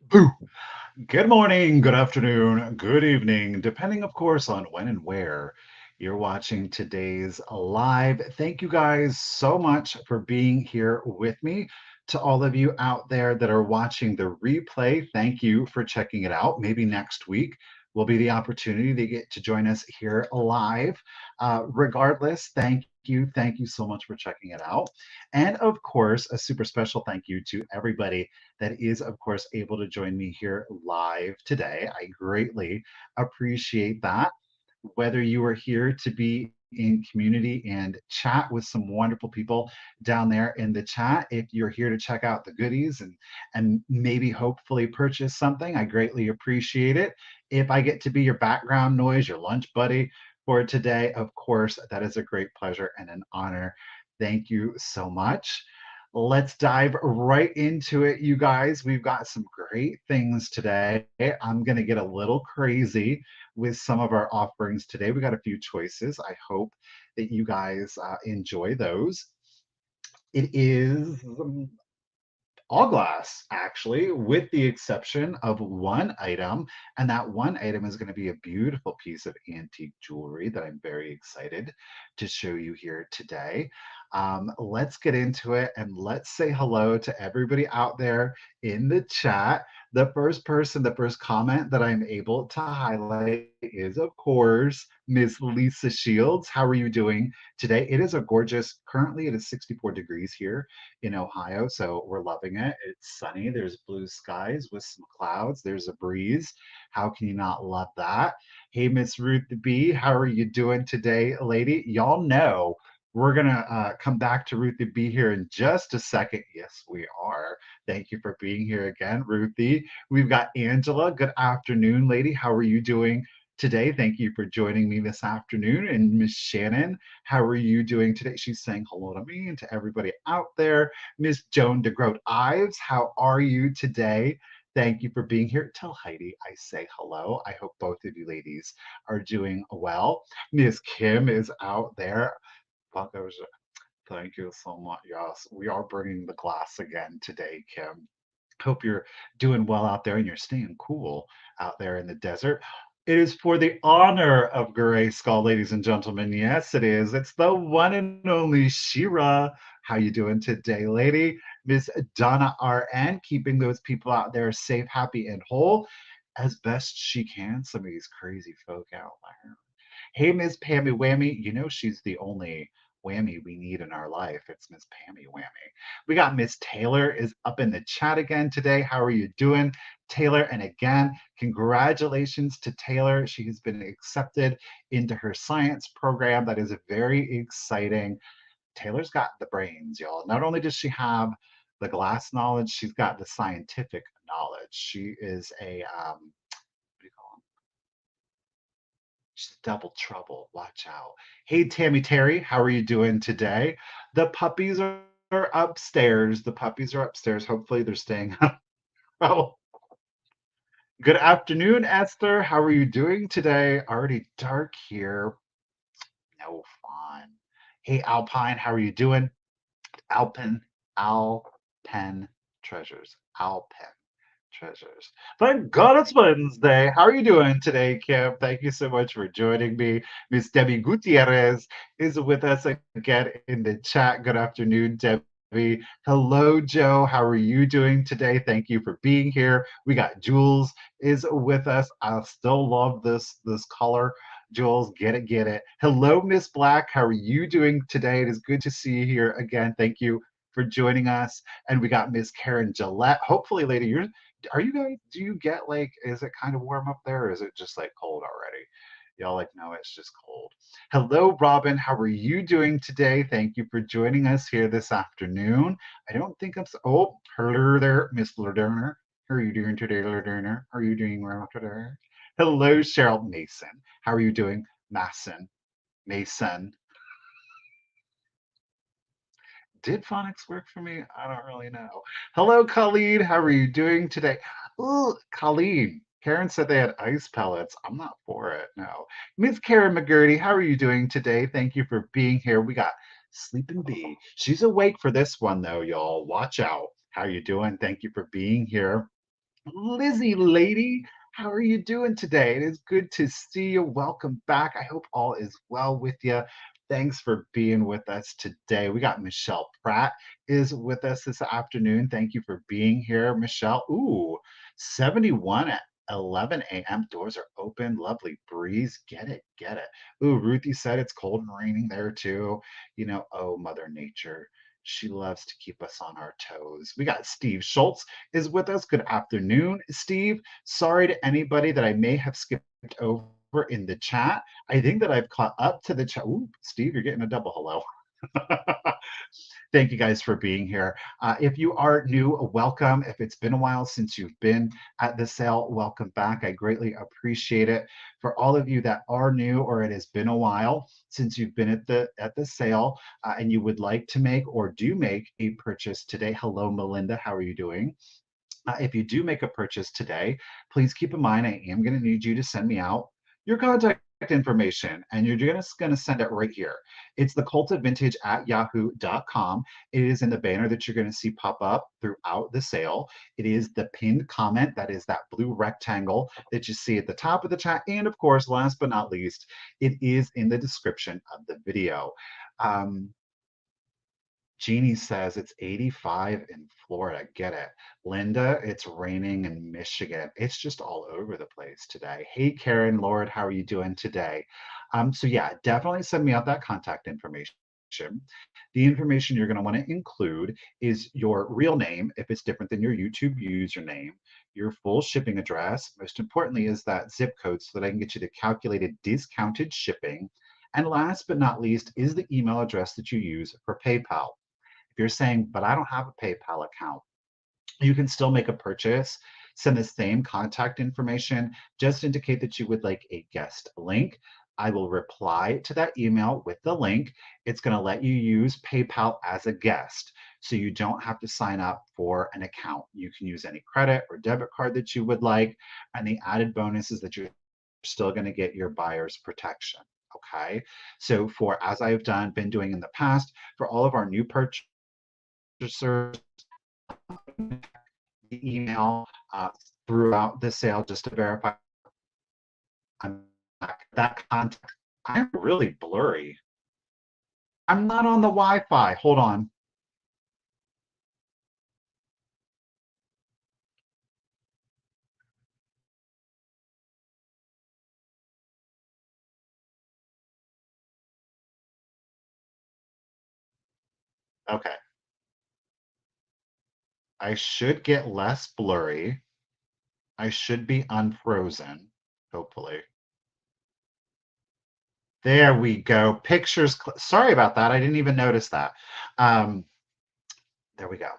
Boo! Good morning, good afternoon, good evening, depending, of course, on when and where you're watching today's live. Thank you guys so much for being here with me. To all of you out there that are watching the replay, thank you for checking it out. Maybe next week will be the opportunity to get to join us here live. Regardless, thank you so much for checking it out. And of course, a super special thank you to everybody that is, of course, able to join me here live today. I greatly appreciate that. Whether you are here to be in community and chat with some wonderful people down there in the chat, if you're here to check out the goodies and maybe hopefully purchase something, I greatly appreciate it. If I get to be your background noise, your lunch buddy for today, of course, that is a great pleasure and an honor. Thank you so much. Let's dive right into it, you guys. We've got some great things today. I'm going to get a little crazy with some of our offerings today. We got a few choices. I hope that you guys enjoy those. It is all glass, actually, with the exception of one item. And that one item is going to be a beautiful piece of antique jewelry that I'm very excited to show you here today. Let's get into it and let's say hello to everybody out there in the chat. The first comment that I'm able to highlight is, of course, Miss Lisa Shields. How are you doing today? It is a gorgeous, currently it is 64 degrees here in Ohio, so we're loving it. It's sunny, there's blue skies with some clouds, there's a breeze. How can you not love that? Hey, Miss Ruth B, how are you doing today, lady? Y'all know we're gonna come back to Ruthie B here in just a second. Yes, we are. Thank you for being here again, Ruthie. We've got Angela. Good afternoon, lady. How are you doing today? Thank you for joining me this afternoon. And Miss Shannon, how are you doing today? She's saying hello to me and to everybody out there. Miss Joan DeGroat Ives, how are you today? Thank you for being here. Tell Heidi I say hello. I hope both of you ladies are doing well. Miss Kim is out there. Buckos, thank you so much. Yes, we are bringing the glass again today, Kim. Hope you're doing well out there and you're staying cool out there in the desert. It is for the honor of Gray Skull, ladies and gentlemen. Yes, it is. It's the one and only Shira. How you doing today, lady? Miss Donna RN, keeping those people out there safe, happy, and whole as best she can. Some of these crazy folk out there. Hey, Miss Pammy Whammy. You know she's the only whammy we need in our life. It's Miss Pammy Whammy. We got Miss Taylor is up in the chat again today. How are you doing, Taylor? And again, congratulations to Taylor. She has been accepted into her science program. That is very exciting. Taylor's got the brains, y'all. Not only does she have the glass knowledge, she's got the scientific knowledge. She is a what do you call She's double trouble. Watch out. Hey, Tammy Terry, how are you doing today? The puppies are upstairs. The puppies are upstairs. Hopefully, they're staying up. Oh, good afternoon, Esther. How are you doing today? Already dark here. No fun. Hey, Alpine, how are you doing? Alpine, Alpen treasures. Alpen treasures. Thank God it's Wednesday. How are you doing today, Kim? Thank you so much for joining me. Miss Debbie Gutierrez is with us again in the chat. Good afternoon, Debbie. Hello, Joe. How are you doing today? Thank you for being here. We got Jules is with us. I still love this color. Jules, get it, get it. Hello, Miss Black. How are you doing today? It is good to see you here again. Thank you for joining us. And we got Miss Karen Gillette. Hopefully, later, are you guys, do you get like, is it kind of warm up there or is it just like cold already? Y'all like, no, it's just cold. Hello, Robin. How are you doing today? Thank you for joining us here this afternoon. I don't think oh, hello there, Miss Lerner. How are you doing today, Lerner? Are you doing well today? Hello, Cheryl Mason. How are you doing, Mason? Mason. Did phonics work for me? I don't really know. Hello, Colleen. How are you doing today? Ooh, Colleen. Karen said they had ice pellets. I'm not for it. No. Miss Karen McGurty, how are you doing today? Thank you for being here. We got Sleeping Bee. She's awake for this one, though, y'all. Watch out. How you doing? Thank you for being here. Lizzie, lady, how are you doing today? It is good to see you. Welcome back. I hope all is well with you. Thanks for being with us today. We got Michelle Pratt is with us this afternoon. Thank you for being here, Michelle. Ooh, 71 at 11 a.m. Doors are open. Lovely breeze. Get it, get it. Ooh, Ruthie said it's cold and raining there too. Oh, Mother Nature. She loves to keep us on our toes. We got Steve Schultz is with us. Good afternoon, Steve. Sorry to anybody that I may have skipped over in the chat. I think that I've caught up to the chat. Ooh, Steve, you're getting a double hello. Thank you guys for being here. If you are new, welcome. If it's been a while since you've been at the sale, welcome back. I greatly appreciate it. For all of you that are new or it has been a while since you've been at the sale and you would like to make or do make a purchase today, hello, Melinda. How are you doing? If you do make a purchase today, please keep in mind I am going to need you to send me out your contact information and you're just going to send it right here. It's the.Cult.Of.Vintage at yahoo.com. It is in the banner that you're going to see pop up throughout the sale. It is the pinned comment, that is that blue rectangle that you see at the top of the chat. And of course, last but not least, it is in the description of the video. Um, Jeannie says it's 85 in Florida. Get it. Linda, it's raining in Michigan. It's just all over the place today. Hey, Karen, Lord, how are you doing today? So yeah, definitely send me out that contact information. The information you're going to want to include is your real name, if it's different than your YouTube username, your full shipping address. Most importantly is that zip code so that I can get you the calculated discounted shipping. And last but not least is the email address that you use for PayPal. If you're saying, but I don't have a PayPal account, you can still make a purchase, send the same contact information, just indicate that you would like a guest link. I will reply to that email with the link. It's going to let you use PayPal as a guest. So you don't have to sign up for an account. You can use any credit or debit card that you would like. And the added bonus is that you're still going to get your buyer's protection. Okay. So for, as I've been doing in the past, for all of our new purchasers, the email throughout the sale just to verify I'm that contact. I'm really blurry. I'm not on the Wi-Fi. Hold on. Okay. I should get less blurry. I should be unfrozen, hopefully. There we go. Pictures. Sorry about that. I didn't even notice that. Um, there we go.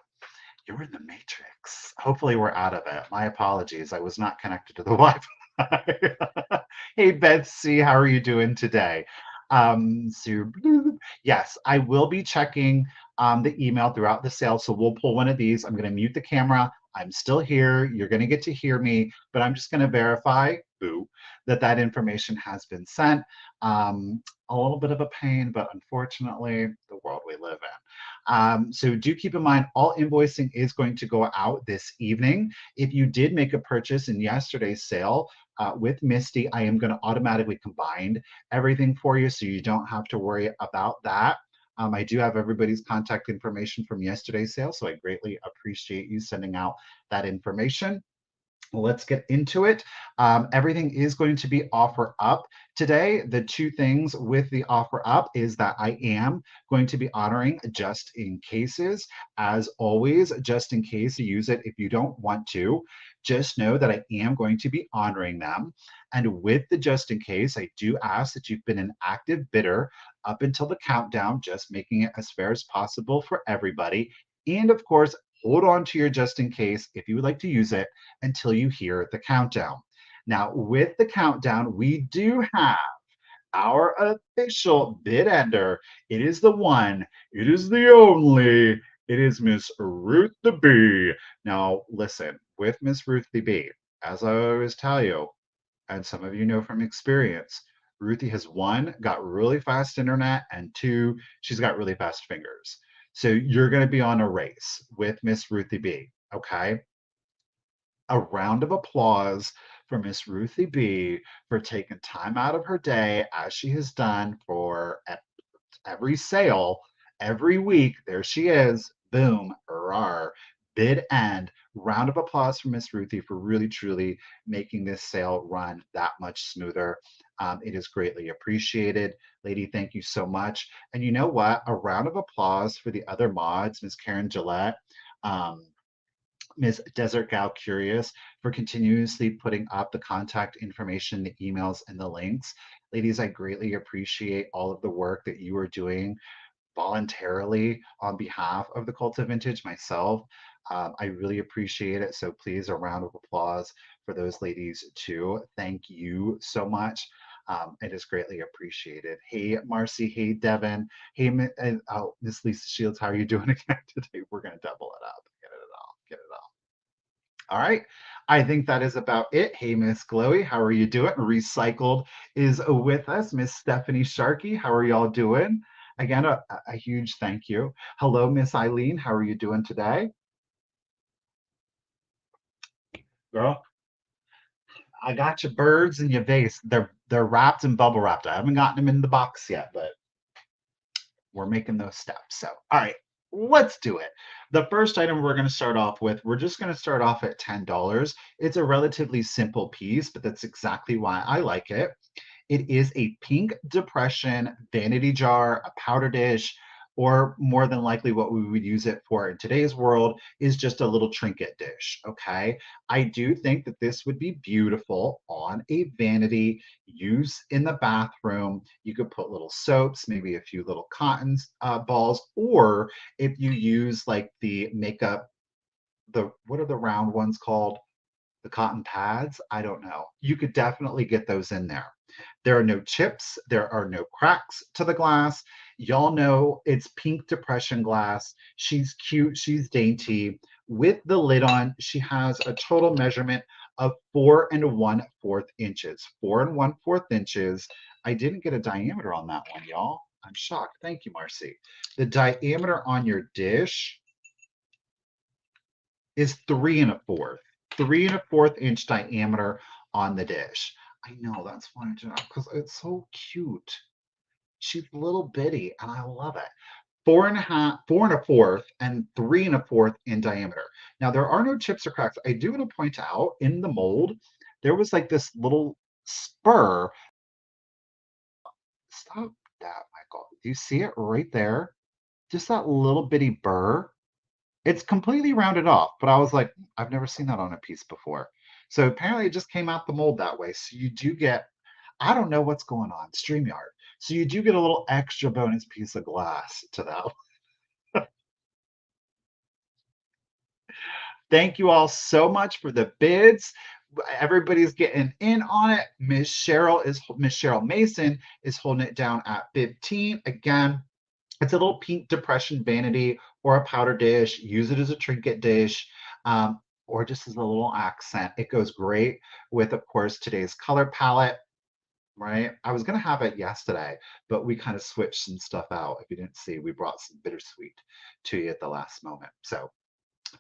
You're in the matrix. Hopefully we're out of it. My apologies. I was not connected to the Wi-Fi. Hey, Betsy, how are you doing today? So yes, I will be checking the email throughout the sale. So we'll pull one of these. I'm going to mute the camera. I'm still here. You're going to get to hear me, but I'm just going to verify, boo, that information has been sent. A little bit of a pain, but unfortunately, the world we live in. So do keep in mind, all invoicing is going to go out this evening. If you did make a purchase in yesterday's sale with Misty, I am going to automatically combine everything for you so you don't have to worry about that. I do have everybody's contact information from yesterday's sale, so I greatly appreciate you sending out that information. Let's get into it. Everything is going to be offer up today. The two things with the offer up is that I am going to be honoring just in cases. As always, just in case you use it if you don't want to, just know that I am going to be honoring them. And with the just in case, I do ask that you've been an active bidder up until the countdown, just making it as fair as possible for everybody. And of course, hold on to your just in case if you would like to use it until you hear the countdown. Now, with the countdown, we do have our official bid ender. It is the one, it is the only, it is Miss Ruth the Bee. Now, listen, with Miss Ruth the Bee, as I always tell you, and some of you know from experience, Ruthie has one, got really fast internet, and two, she's got really fast fingers. So you're going to be on a race with Miss Ruthie B. Okay. A round of applause for Miss Ruthie B for taking time out of her day, as she has done for every sale, every week. There she is. Boom, rar. Bid end. Round of applause for Miss Ruthie for really, truly making this sale run that much smoother. It is greatly appreciated. Lady, thank you so much. And you know what? A round of applause for the other mods, Miss Karen Gillette. Ms. Desert Gal Curious for continuously putting up the contact information, the emails, and the links. Ladies, I greatly appreciate all of the work that you are doing voluntarily on behalf of the Cult of Vintage myself. I really appreciate it. So please, a round of applause for those ladies too. Thank you so much. It is greatly appreciated. Hey, Marcy. Hey, Devin. Hey, Miss Lisa Shields. How are you doing again today? We're going to double it up. Get it all. Get it all. All right. I think that is about it. Hey, Miss Chloe, how are you doing? Recycled is with us. Miss Stephanie Sharkey, how are y'all doing? Again, a huge thank you. Hello, Miss Eileen, how are you doing today? Girl, I got your birds and your vase. They're wrapped and bubble wrapped. I haven't gotten them in the box yet, but we're making those steps. So, all right, let's do it. The first item we're going to start off with, we're just going to start off at $10. It's a relatively simple piece, but that's exactly why I like it. It is a pink depression vanity jar, a powder dish, or more than likely what we would use it for in today's world is just a little trinket dish. Okay. I do think that this would be beautiful on a vanity, use in the bathroom. You could put little soaps, maybe a few little cotton balls, or if you use like the makeup, what are the round ones called? The cotton pads? I don't know. You could definitely get those in there. There are no chips. There are no cracks to the glass. Y'all know it's pink depression glass. She's cute. She's dainty. With the lid on, she has a total measurement of 4 1/4 inches. 4 1/4 inches. I didn't get a diameter on that one, y'all. I'm shocked. Thank you, Marcy. The diameter on your dish is 3 1/4. 3 1/4 inch diameter on the dish. I know that's why because it's so cute. She's little bitty and I love it. 4 1/2, 4 1/4, and 3 1/4 in diameter. Now there are no chips or cracks. I do want to point out in the mold, there was like this little spur. Stop that, Michael. Do you see it right there? Just that little bitty burr. It's completely rounded off, but I was like, I've never seen that on a piece before. So apparently it just came out the mold that way. So you do get, I don't know what's going on, StreamYard. So you do get a little extra bonus piece of glass to that. Thank you all so much for the bids. Everybody's getting in on it. Miss Cheryl Mason is holding it down at 15. Again, it's a little pink depression vanity or a powder dish. Use it as a trinket dish or just as a little accent. It goes great with, of course, today's color palette, right? I was going to have it yesterday, but we kind of switched some stuff out. If you didn't see, we brought some bittersweet to you at the last moment. So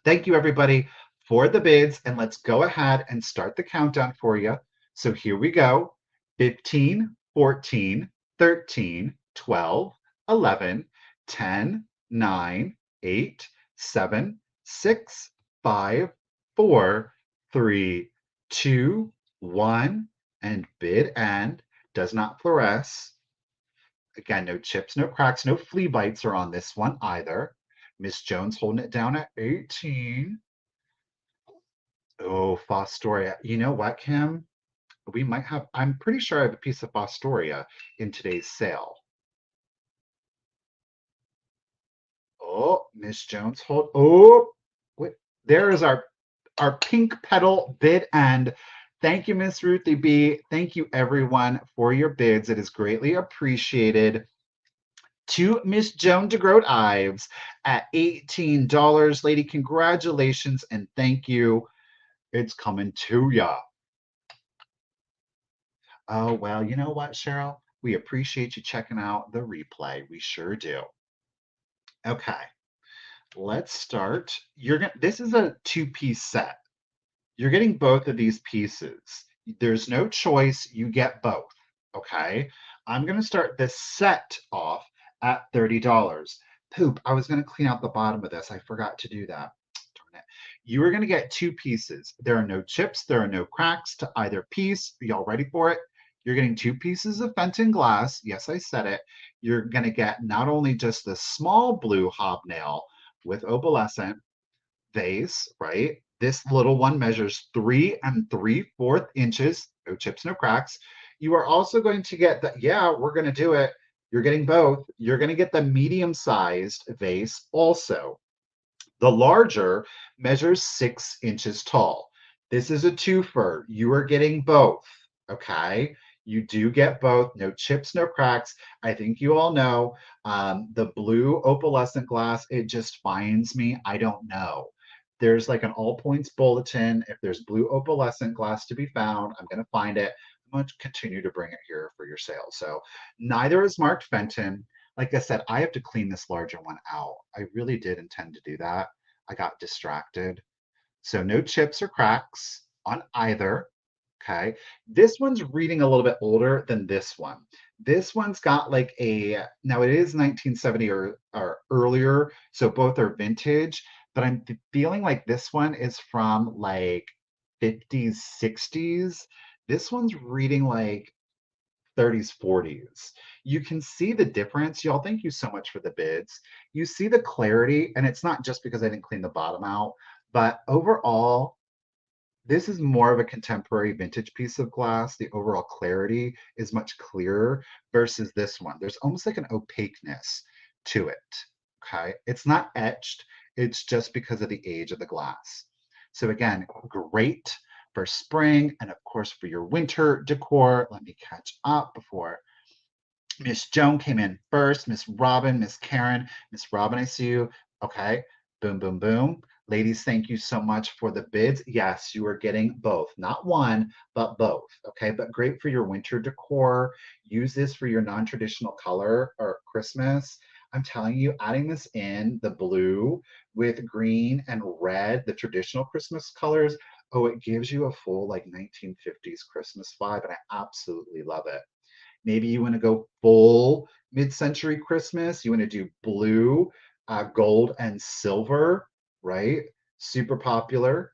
thank you, everybody, for the bids. And let's go ahead and start the countdown for you. So here we go. 15, 14, 13, 12, 11, 10, 9, 8, 7, 6, 5, 4, 3, 2, 1, and bid end. Does not fluoresce. Again, no chips, no cracks, no flea bites are on this one either. Miss Jones holding it down at 18. Oh, Fostoria. You know what, Kim? We might have, I'm pretty sure I have a piece of Fostoria in today's sale. Oh, Miss Jones, hold. Oh, wait, there is our pink petal bid end. Thank you, Miss Ruthie B. Thank you, everyone, for your bids. It is greatly appreciated. To Miss Joan DeGroat Ives at $18. Lady, congratulations and thank you. It's coming to ya. Oh, well, you know what, Cheryl? We appreciate you checking out the replay. We sure do. Okay, let's start. This is a two-piece set. You're getting both of these pieces. There's no choice, you get both, okay? I'm gonna start this set off at $30. Poop, I was gonna clean out the bottom of this. I forgot to do that. Darn it. You are gonna get two pieces. There are no chips, there are no cracks to either piece. Are y'all ready for it? You're getting two pieces of Fenton glass. Yes, I said it. You're gonna get not only just the small blue hobnail with opalescent, vase, right? This little one measures 3 3/4 inches, no chips, no cracks. You are also going to get the, yeah, we're going to do it. You're getting both. You're going to get the medium sized vase also. The larger measures 6 inches tall. This is a twofer. You are getting both. Okay. You do get both. No chips, no cracks. I think you all know the blue opalescent glass, it just finds me. I don't know. There's like an all points bulletin. If there's blue opalescent glass to be found, I'm going to find it. I'm going to continue to bring it here for your sale. So neither is marked Fenton. Like I said, I have to clean this larger one out. I really did intend to do that. I got distracted. So no chips or cracks on either. Okay. This one's reading a little bit older than this one. This one's got like a, now it is 1970 or earlier, so both are vintage, but I'm feeling like this one is from like 50s, 60s. This one's reading like 30s, 40s. You can see the difference. Y'all, thank you so much for the bids. You see the clarity, and it's not just because I didn't clean the bottom out, but overall, this is more of a contemporary vintage piece of glass. The overall clarity is much clearer versus this one. There's almost like an opaqueness to it. Okay. It's not etched, it's just because of the age of the glass. So, again, great for spring and, of course, for your winter decor. Let me catch up before Miss Joan came in first, Miss Robin, Miss Karen. Miss Robin, I see you. Okay. Boom, boom, boom. Ladies, thank you so much for the bids. Yes, you are getting both, not one, but both. Okay. But great for your winter decor. Use this for your non traditional color or Christmas. I'm telling you, adding this in the blue with green and red, the traditional Christmas colors, oh, it gives you a full like 1950s Christmas vibe. And I absolutely love it. Maybe you want to go full mid-century Christmas. You want to do blue, gold, and silver, right? Super popular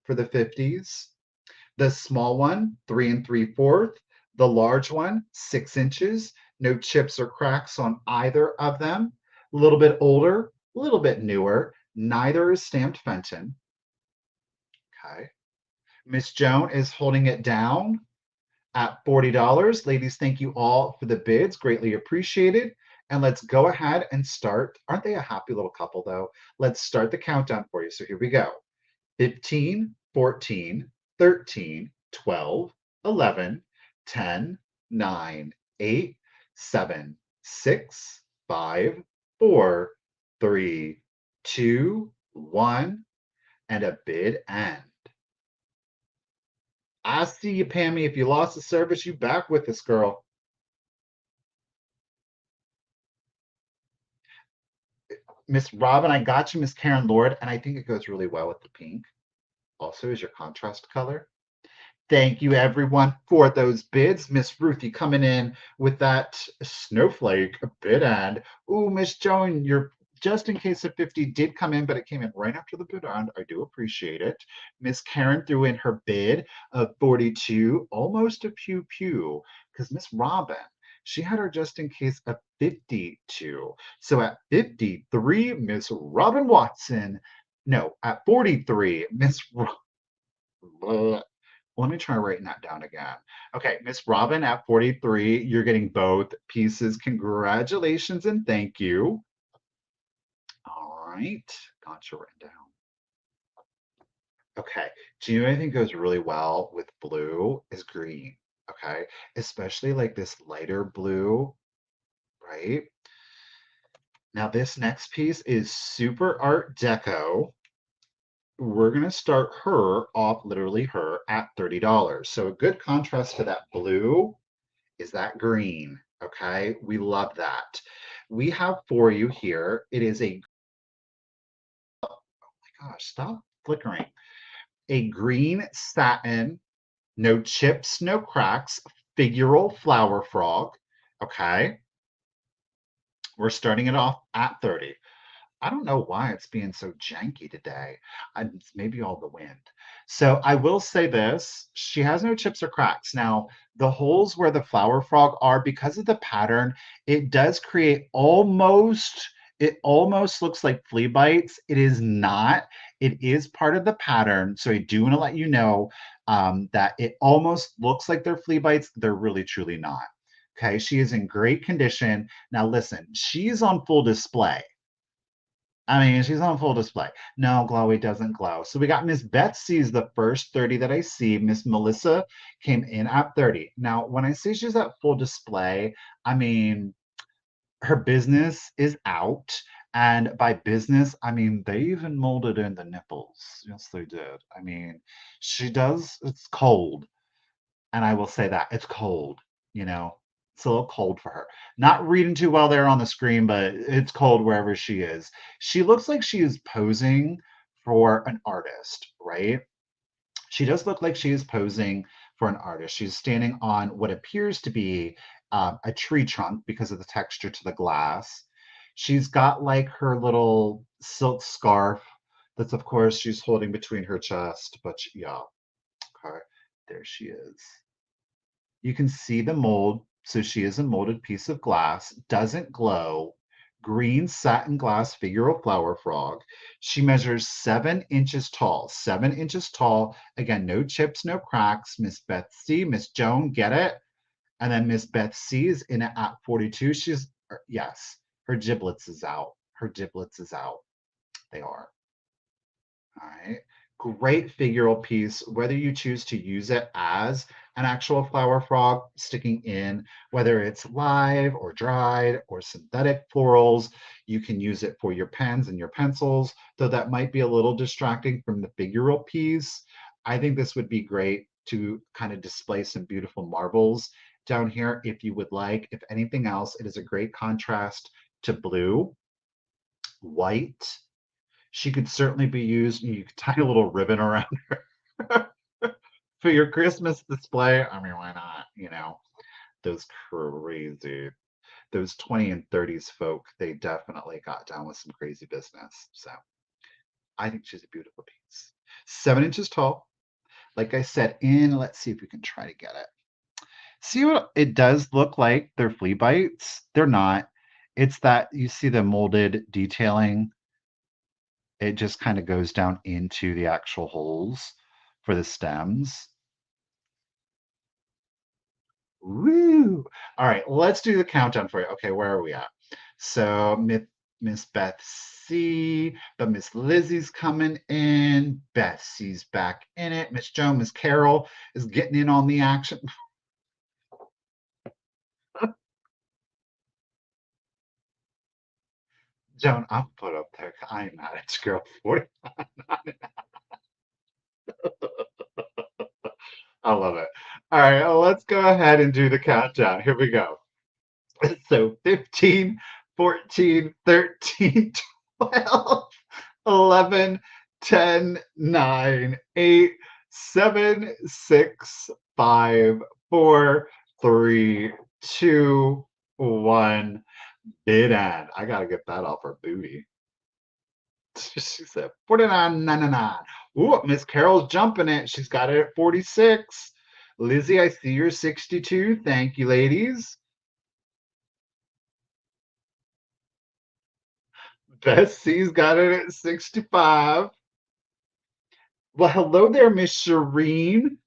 for the 50s. The small one, 3 3/4. The large one, 6 inches. No chips or cracks on either of them. A little bit older, a little bit newer. Neither is stamped Fenton. Okay. Miss Joan is holding it down at $40. Ladies, thank you all for the bids. Greatly appreciated. And let's go ahead and start. Aren't they a happy little couple, though? Let's start the countdown for you. So here we go: 15, 14, 13, 12, 11, 10, 9, 8, 7, 6, 5, 4, 3, 2, 1, and a bid end. I see you, Pammy. If you lost the service, you back with us, girl. Miss Robin, I got you, Miss Karen Lord, and I think it goes really well with the pink. Also, is your contrast color. Thank you, everyone, for those bids. Miss Ruthie coming in with that snowflake bid end. Ooh, Miss Joan, your just in case of 50 did come in, but it came in right after the bid end. I do appreciate it. Miss Karen threw in her bid of 42, almost a pew pew, because Miss Robin, she had her just in case of 52. So at 53, Miss Robin Watson. No, at 43, Miss let me try writing that down again. Okay, Miss Robin at 43, you're getting both pieces. Congratulations and thank you. All right, got you written down. Okay, do you know anything goes really well with blue is green, okay? Especially like this lighter blue, right? Now this next piece is super art deco. We're going to start her off, literally her, at $30. So a good contrast to that blue is that green. Okay, we love that. We have for you here, it is a, oh my gosh, stop flickering. a green satin, no chips, no cracks, figural flower frog. Okay. We're starting it off at 30. I don't know why it's being so janky today. It's maybe all the wind. So I will say this, she has no chips or cracks. Now, the holes where the flower frog are, because of the pattern, it does create it almost looks like flea bites. It is not. It is part of the pattern. So I do want to let you know that it almost looks like they're flea bites. They're really, truly not. Okay, she is in great condition. Now, listen, she's on full display. I mean, she's on full display. No, glowy doesn't glow. So we got Miss Betsy's the first 30 that I see. Miss Melissa came in at 30. Now, when I say she's at full display, I mean, her business is out. And by business, I mean, they even molded in the nipples. Yes, they did. I mean, she does, it's cold. And I will say that it's cold, you know, it's a little cold for her. Not reading too well there on the screen, but it's cold wherever she is. She looks like she is posing for an artist, right? She does look like she is posing for an artist. She's standing on what appears to be a tree trunk because of the texture to the glass. She's got like her little silk scarf that's, of course, she's holding between her chest, but yeah, okay, there she is. You can see the mold. So she is a molded piece of glass, doesn't glow. Green satin glass figural flower frog. She measures 7 inches tall. 7 inches tall. Again, no chips, no cracks. Miss Betsy, Miss Joan, get it? And then Miss Betsy is in it at 42. Yes, her giblets is out. Her giblets is out. They are. All right. Great figural piece, whether you choose to use it as an actual flower frog sticking in, whether it's live or dried or synthetic florals, you can use it for your pens and your pencils, though that might be a little distracting from the figural piece. I think this would be great to kind of display some beautiful marbles down here if you would like. If anything else, it is a great contrast to blue, white. She could certainly be used. You could tie a little ribbon around her for your Christmas display. I mean, why not? You know, those crazy, those 20 and 30s folk, they definitely got down with some crazy business. So I think she's a beautiful piece. 7 inches tall. Like I said, let's see if we can try to get it. See what it does look like? They're flea bites. They're not. It's that you see the molded detailing, it just kind of goes down into the actual holes for the stems. Woo! All right, let's do the countdown for you. Okay, where are we at? So Miss Beth C, but Miss Lizzie's coming in. Betsy's back in it. Miss Joan, Miss Carol is getting in on the action. Joan, I'll put up there. I'm not at girl 40. I love it. All right, let's go ahead and do the countdown. Here we go. So 15, 14, 13, 12, 11, 10, 9, 8, 7, 6, 5, 4, 3, 2, 1. Bid end. I gotta get that off her booty. She said 49.99. Ooh, Miss Carol's jumping it. She's got it at 46. Lizzie, I see you're 62. Thank you, ladies. Bessie's got it at 65. Well, hello there, Miss Shireen.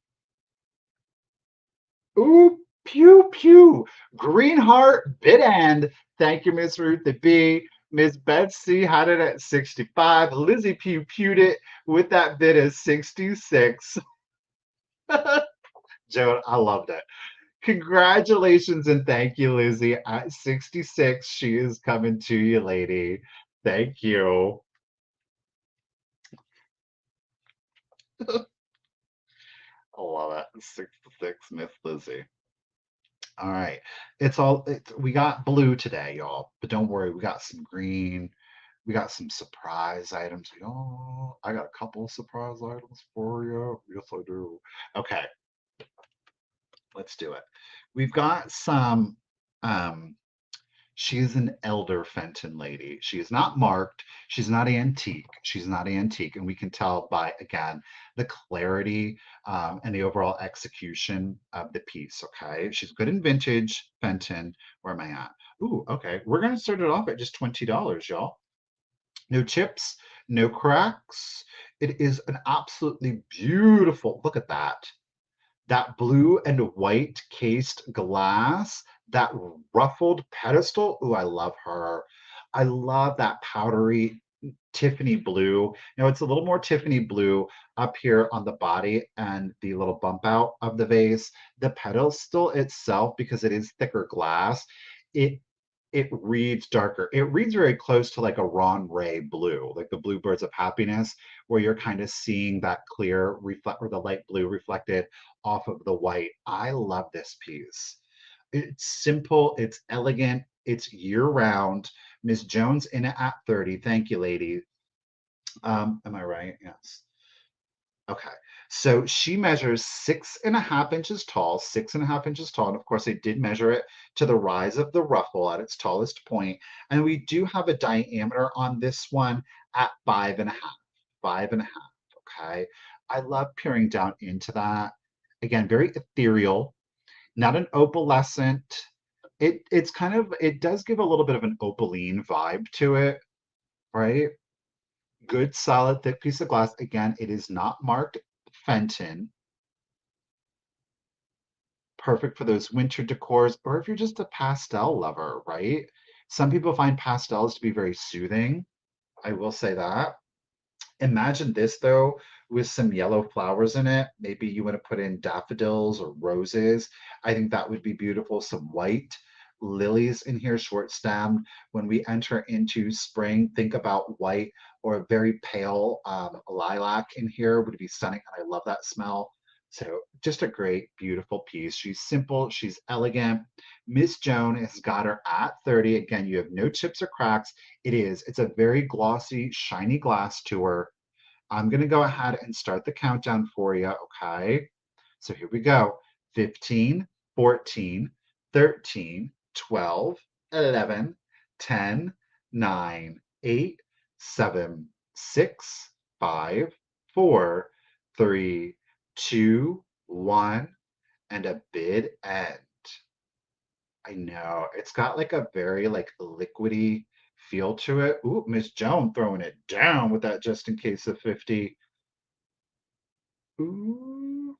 Ooh, pew, pew. Green heart, bid end. Thank you, Miss Ruth the B. Miss Betsy had it at 65. Lizzie pew pewed it with that bid at 66. Joan, I loved it. Congratulations and thank you, Lizzie. At 66, she is coming to you, lady. Thank you. I love it. 66, Miss Lizzie. All right. We got blue today, y'all. But don't worry, we got some green. We got some surprise items. Oh, I got a couple of surprise items for you. Yes, I do. Okay, let's do it. We've got some um, she is an elder Fenton lady. She is not marked. She's not antique. She's not antique. And we can tell by, again, the clarity and the overall execution of the piece. Okay. She's good in vintage Fenton. Where am I at? Ooh, okay. We're going to start it off at just $20, y'all. No chips, no cracks. It is an absolutely beautiful, look at that blue and white cased glass, that ruffled pedestal. Ooh, I love her. I love that powdery Tiffany blue. Now it's a little more Tiffany blue up here on the body and the little bump out of the vase. The pedestal itself, because it is thicker glass, it it reads darker. It reads very close to like a Ron Ray blue, like the Bluebirds of Happiness, where you're kind of seeing that clear reflect or the light blue reflected off of the white. I love this piece. It's simple, it's elegant, it's year round. Miss Jones in it at 30. Thank you, lady. Am I right? Yes. Okay. So she measures 6.5 inches tall, 6.5 inches tall. And of course, I did measure it to the rise of the ruffle at its tallest point. And we do have a diameter on this one at 5.5, 5.5. Okay. I love peering down into that. Again, very ethereal, not an opalescent. It's kind of, it does give a little bit of an opaline vibe to it, right? Good, solid, thick piece of glass. Again, it is not marked Fenton. Perfect for those winter decors, or if you're just a pastel lover, right? Some people find pastels to be very soothing. I will say that. Imagine this though, with some yellow flowers in it. Maybe you want to put in daffodils or roses. I think that would be beautiful. Some white lilies in here, short stemmed. When we enter into spring, think about white or a very pale lilac in here would be stunning. And I love that smell. So just a great, beautiful piece. She's simple, she's elegant. Miss Joan has got her at 30. Again, you have no chips or cracks. It's a very glossy, shiny glass to her. I'm going to go ahead and start the countdown for you. Okay. So here we go. 15, 14, 13, 12, 11, 10, 9, 8, 7, 6, 5, 4, 3, 2, 1, and a bid end. I know. It's got like a very like liquidy feel to it. Ooh, Miss Joan throwing it down with that just in case of 50. Ooh.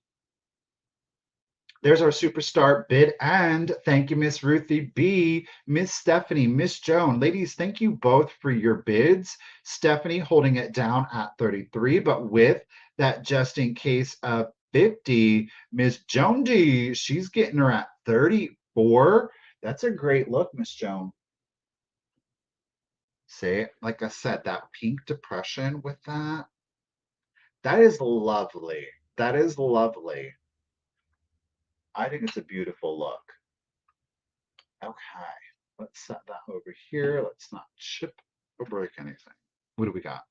There's our superstar bid and thank you, Miss Ruthie B, Miss Stephanie, Miss Joan. Ladies, thank you both for your bids. Stephanie holding it down at 33, but with that just in case of 50, Miss Joan D, she's getting her at 34. That's a great look, Miss Joan. See, like I said, that pink depression with that, that is lovely. That is lovely. I think it's a beautiful look. Okay, let's set that over here. Let's not chip or break anything. What do we got?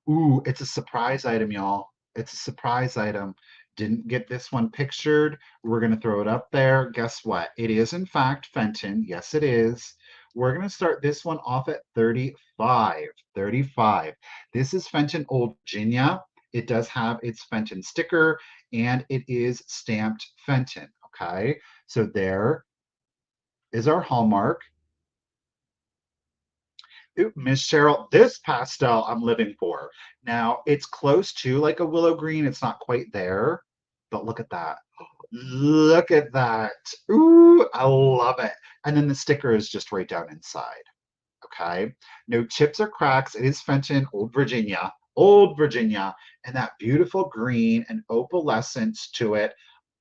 Ooh, it's a surprise item, y'all. It's a surprise item. Didn't get this one pictured. We're going to throw it up there. Guess what? It is, in fact, Fenton. Yes, it is. We're going to start this one off at 35. 35. This is Fenton Old Virginia. It does have its Fenton sticker, and it is stamped Fenton. Okay, so there is our hallmark. Ooh, Miss Cheryl, this pastel I'm living for. Now, it's close to like a willow green. It's not quite there, but look at that. Look at that. Ooh, I love it. And then the sticker is just right down inside. Okay. No chips or cracks. It is Fenton, Old Virginia, and that beautiful green and opalescence to it.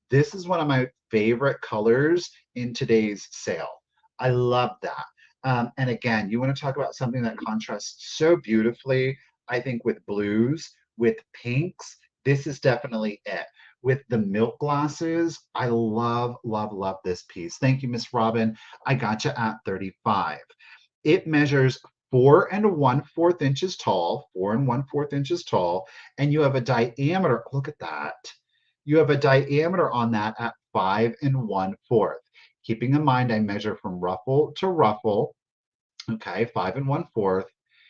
This is one of my favorite colors in today's sale. I love that. And again, you want to talk about something that contrasts so beautifully, I think, with blues, with pinks. This is definitely it. With the milk glasses, I love, love, love this piece. Thank you, Miss Robin. I got you at 35. It measures 4 1/4 inches tall, 4 1/4 inches tall, and you have a diameter. Look at that. You have a diameter on that at 5 1/4. Keeping in mind, I measure from ruffle to ruffle. Okay, 5 1/4.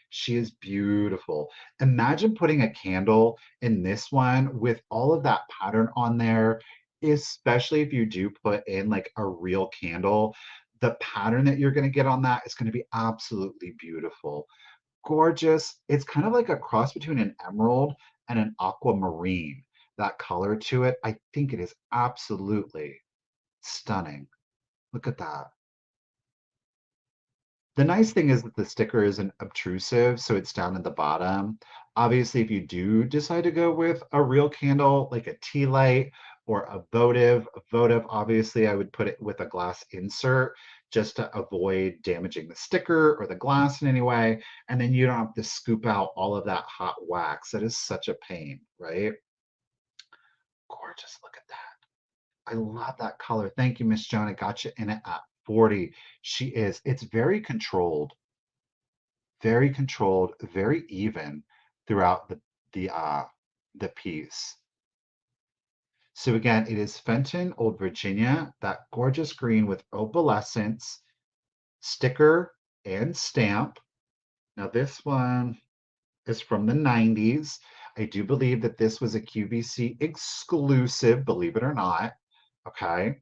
She is beautiful. Imagine putting a candle in this one with all of that pattern on there, especially if you do put in like a real candle. The pattern that you're going to get on that is going to be absolutely beautiful. Gorgeous. It's kind of like a cross between an emerald and an aquamarine. That color to it, I think it is absolutely stunning. Look at that. The nice thing is that the sticker isn't obtrusive, so it's down at the bottom. Obviously, if you do decide to go with a real candle, like a tea light or a votive, obviously I would put it with a glass insert just to avoid damaging the sticker or the glass in any way. And then you don't have to scoop out all of that hot wax. That is such a pain, right? Gorgeous. Look at that. I love that color. Thank you, Miss Joan. I got you in it at 40. She is. It's very controlled, very even throughout the piece. So again, it is Fenton, Old Virginia, that gorgeous green with opalescence, sticker and stamp. Now this one is from the 90s. I do believe that this was a QVC exclusive, believe it or not. Okay.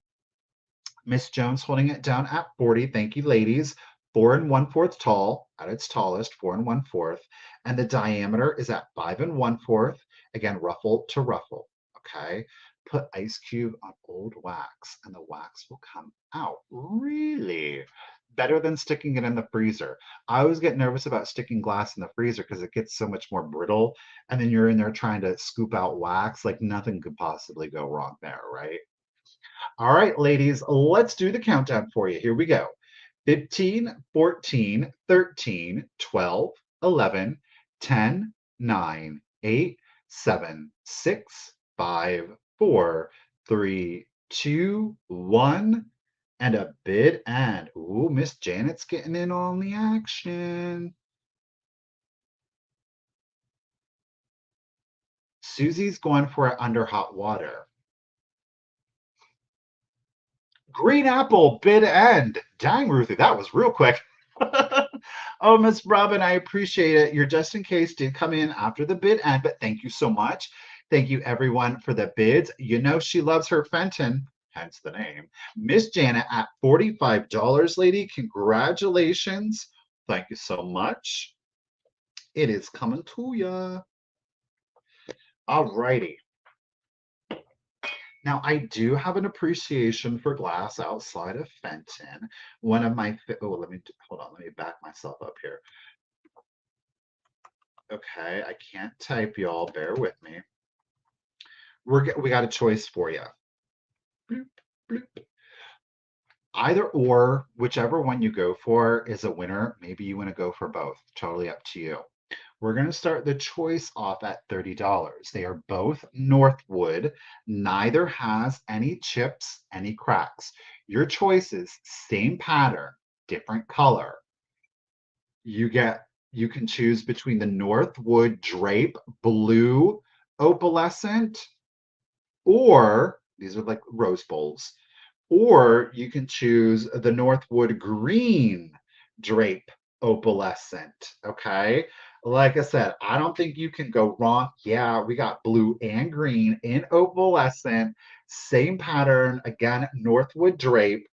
Miss Jones holding it down at 40. Thank you, ladies. 4 1/4 tall at its tallest, 4 1/4. And the diameter is at 5 1/4. Again, ruffle to ruffle. Okay. Put ice cube on old wax and the wax will come out. Really? Better than sticking it in the freezer. I always get nervous about sticking glass in the freezer because it gets so much more brittle. And then you're in there trying to scoop out wax. Like nothing could possibly go wrong there, right? All right, ladies, let's do the countdown for you. Here we go. 15, 14, 13, 12, 11, 10, 9, 8, 7, 6, 5, 4, 3, 2, 1, and a bid end. Ooh, Miss Janet's getting in on the action. Susie's going for it under hot water. Green apple bid end. Dang, Ruthie, that was real quick. Oh, Miss Robin, I appreciate it. Your just in case did come in after the bid end, but thank you so much. Thank you, everyone, for the bids. You know she loves her Fenton, hence the name. Miss Janet at $45, lady. Congratulations. Thank you so much. It is coming to you. All righty. Now, I do have an appreciation for glass outside of Fenton. One of my, oh, hold on, let me back myself up here. Okay, I can't type, y'all. Bear with me. We got a choice for you. Bloop, bloop. Either or, whichever one you go for is a winner. Maybe you want to go for both. Totally up to you. We're going to start the choice off at $30. They are both Northwood. Neither has any chips, any cracks. Your choices, same pattern, different color. You can choose between the Northwood drape blue opalescent, or these are like rose bowls, or you can choose the Northwood green drape opalescent. Okay. Like I said, I don't think you can go wrong. Yeah, we got blue and green in opalescent, same pattern. Again, Northwood drape,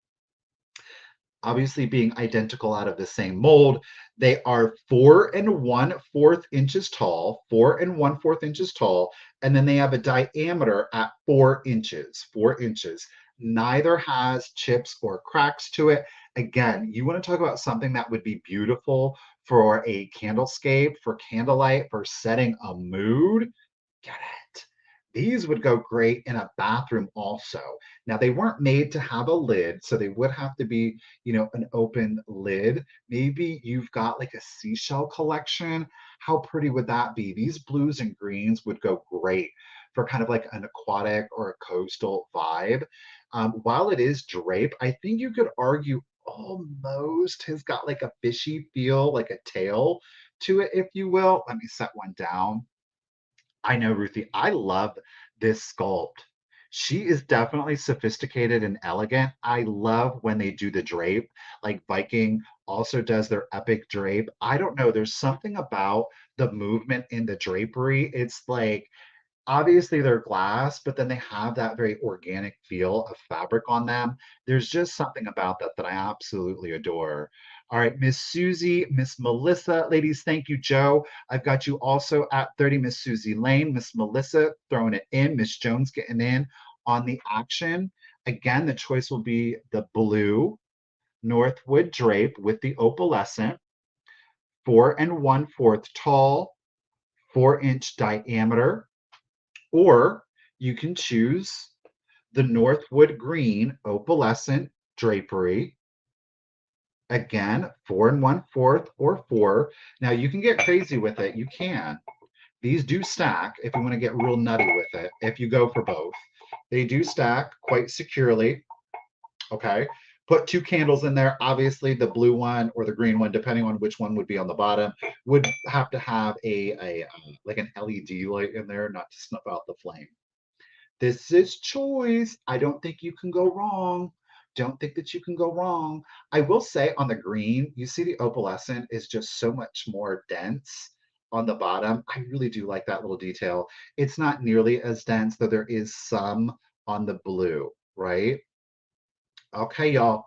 obviously being identical out of the same mold. They are 4 1/4 inches tall, 4 1/4 inches tall, and then they have a diameter at 4 inches, 4 inches. Neither has chips or cracks to it. Again, you want to talk about something that would be beautiful for a candlescape, for candlelight, for setting a mood. Get it. These would go great in a bathroom also. Now, they weren't made to have a lid, so they would have to be, an open lid. Maybe you've got like a seashell collection. How pretty would that be? These blues and greens would go great for kind of like an aquatic or a coastal vibe. While it is drape, I think you could argue almost has got like a fishy feel, like a tail to it, if you will. Let me set one down. I know, Ruthie. I love this sculpt. She is definitely sophisticated and elegant. I love when they do the drape, like Viking also does their epic drape. I don't know. There's something about the movement in the drapery. It's like obviously they're glass, but then they have that very organic feel of fabric on them. There's just something about that that I absolutely adore. All right, Miss Susie, Miss Melissa, ladies, thank you, Joe. I've got you also at 30, Miss Susie Lane, Miss Melissa throwing it in, Miss Jones getting in on the action. Again, the choice will be the blue Northwood drape with the opalescent, 4 1/4 tall, 4-inch diameter, or you can choose the Northwood green opalescent drapery. Again, 4 1/4 or 4. Now you can get crazy with it. You can. These do stack if you want to get real nutty with it, if you go for both. They do stack quite securely. Okay. Put 2 candles in there. Obviously, the blue one or the green one, depending on which one would be on the bottom, would have to have a like an LED light in there, not to snuff out the flame. This is choice. I don't think you can go wrong. Don't think that you can go wrong. I will say on the green, you see the opalescent is just so much more dense on the bottom. I really do like that little detail. It's not nearly as dense, though there is some on the blue, right? Okay, y'all.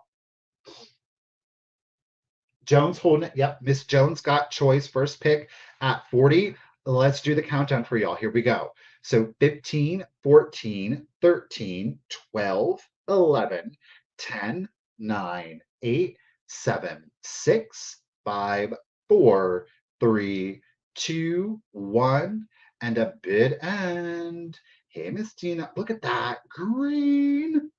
Jones holding it. Yep, Miss Jones got choice first pick at 40. Let's do the countdown for y'all. Here we go. So 15, 14, 13, 12, 11, 10, 9, 8, 7, 6, 5, 4, 3, 2, 1, and a bid end. Hey, Miss Tina, look at that. Green,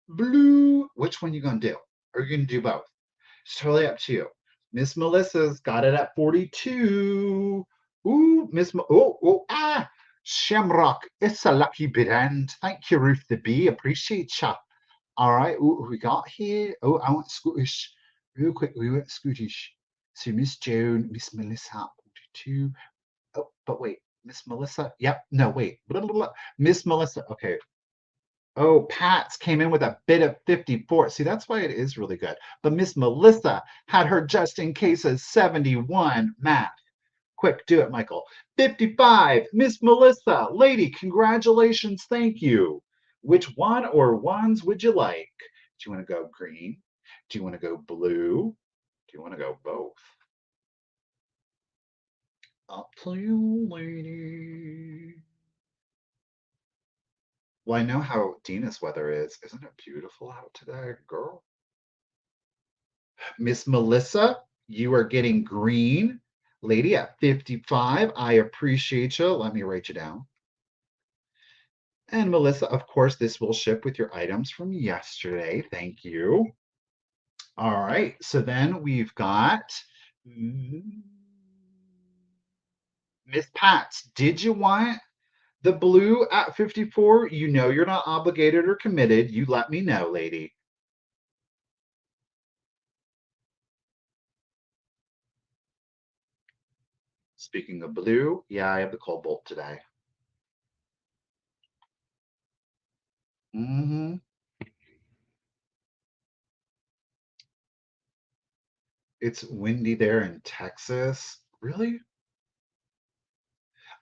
blue. Which one you gonna do? Are you gonna do both? It's totally up to you. Miss Melissa's got it at 42. Ooh, Shamrock. It's a lucky bid end. Thank you, Ruth the Bee. Appreciate ya. All right, ooh, who we got here? Oh, I want Scottish. Real quick, we went Scottish. So Miss Joan, Miss Melissa, 42. Oh, but wait, Miss Melissa? Yep, no, wait. Blah, blah, blah. Miss Melissa. Okay, oh, Pat's came in with a bid of 54. See, that's why it is really good. But Miss Melissa had her just in case as 71. Math. Quick, do it, Michael. 55. Miss Melissa, lady, congratulations. Thank you. Which one or ones would you like? Do you want to go green? Do you want to go blue? Do you want to go both? Up to you, lady. Well, I know how Dina's weather is. Isn't it beautiful out today, girl? Miss Melissa, you are getting green. Lady at 55, I appreciate you. Let me write you down. And Melissa, of course, this will ship with your items from yesterday. Thank you. All right, so then we've got Miss Pats. Did you want the blue at 54? You know you're not obligated or committed. You let me know, lady. Speaking of blue, yeah, I have the cobalt today. Mm-hmm. It's windy there in Texas. Really?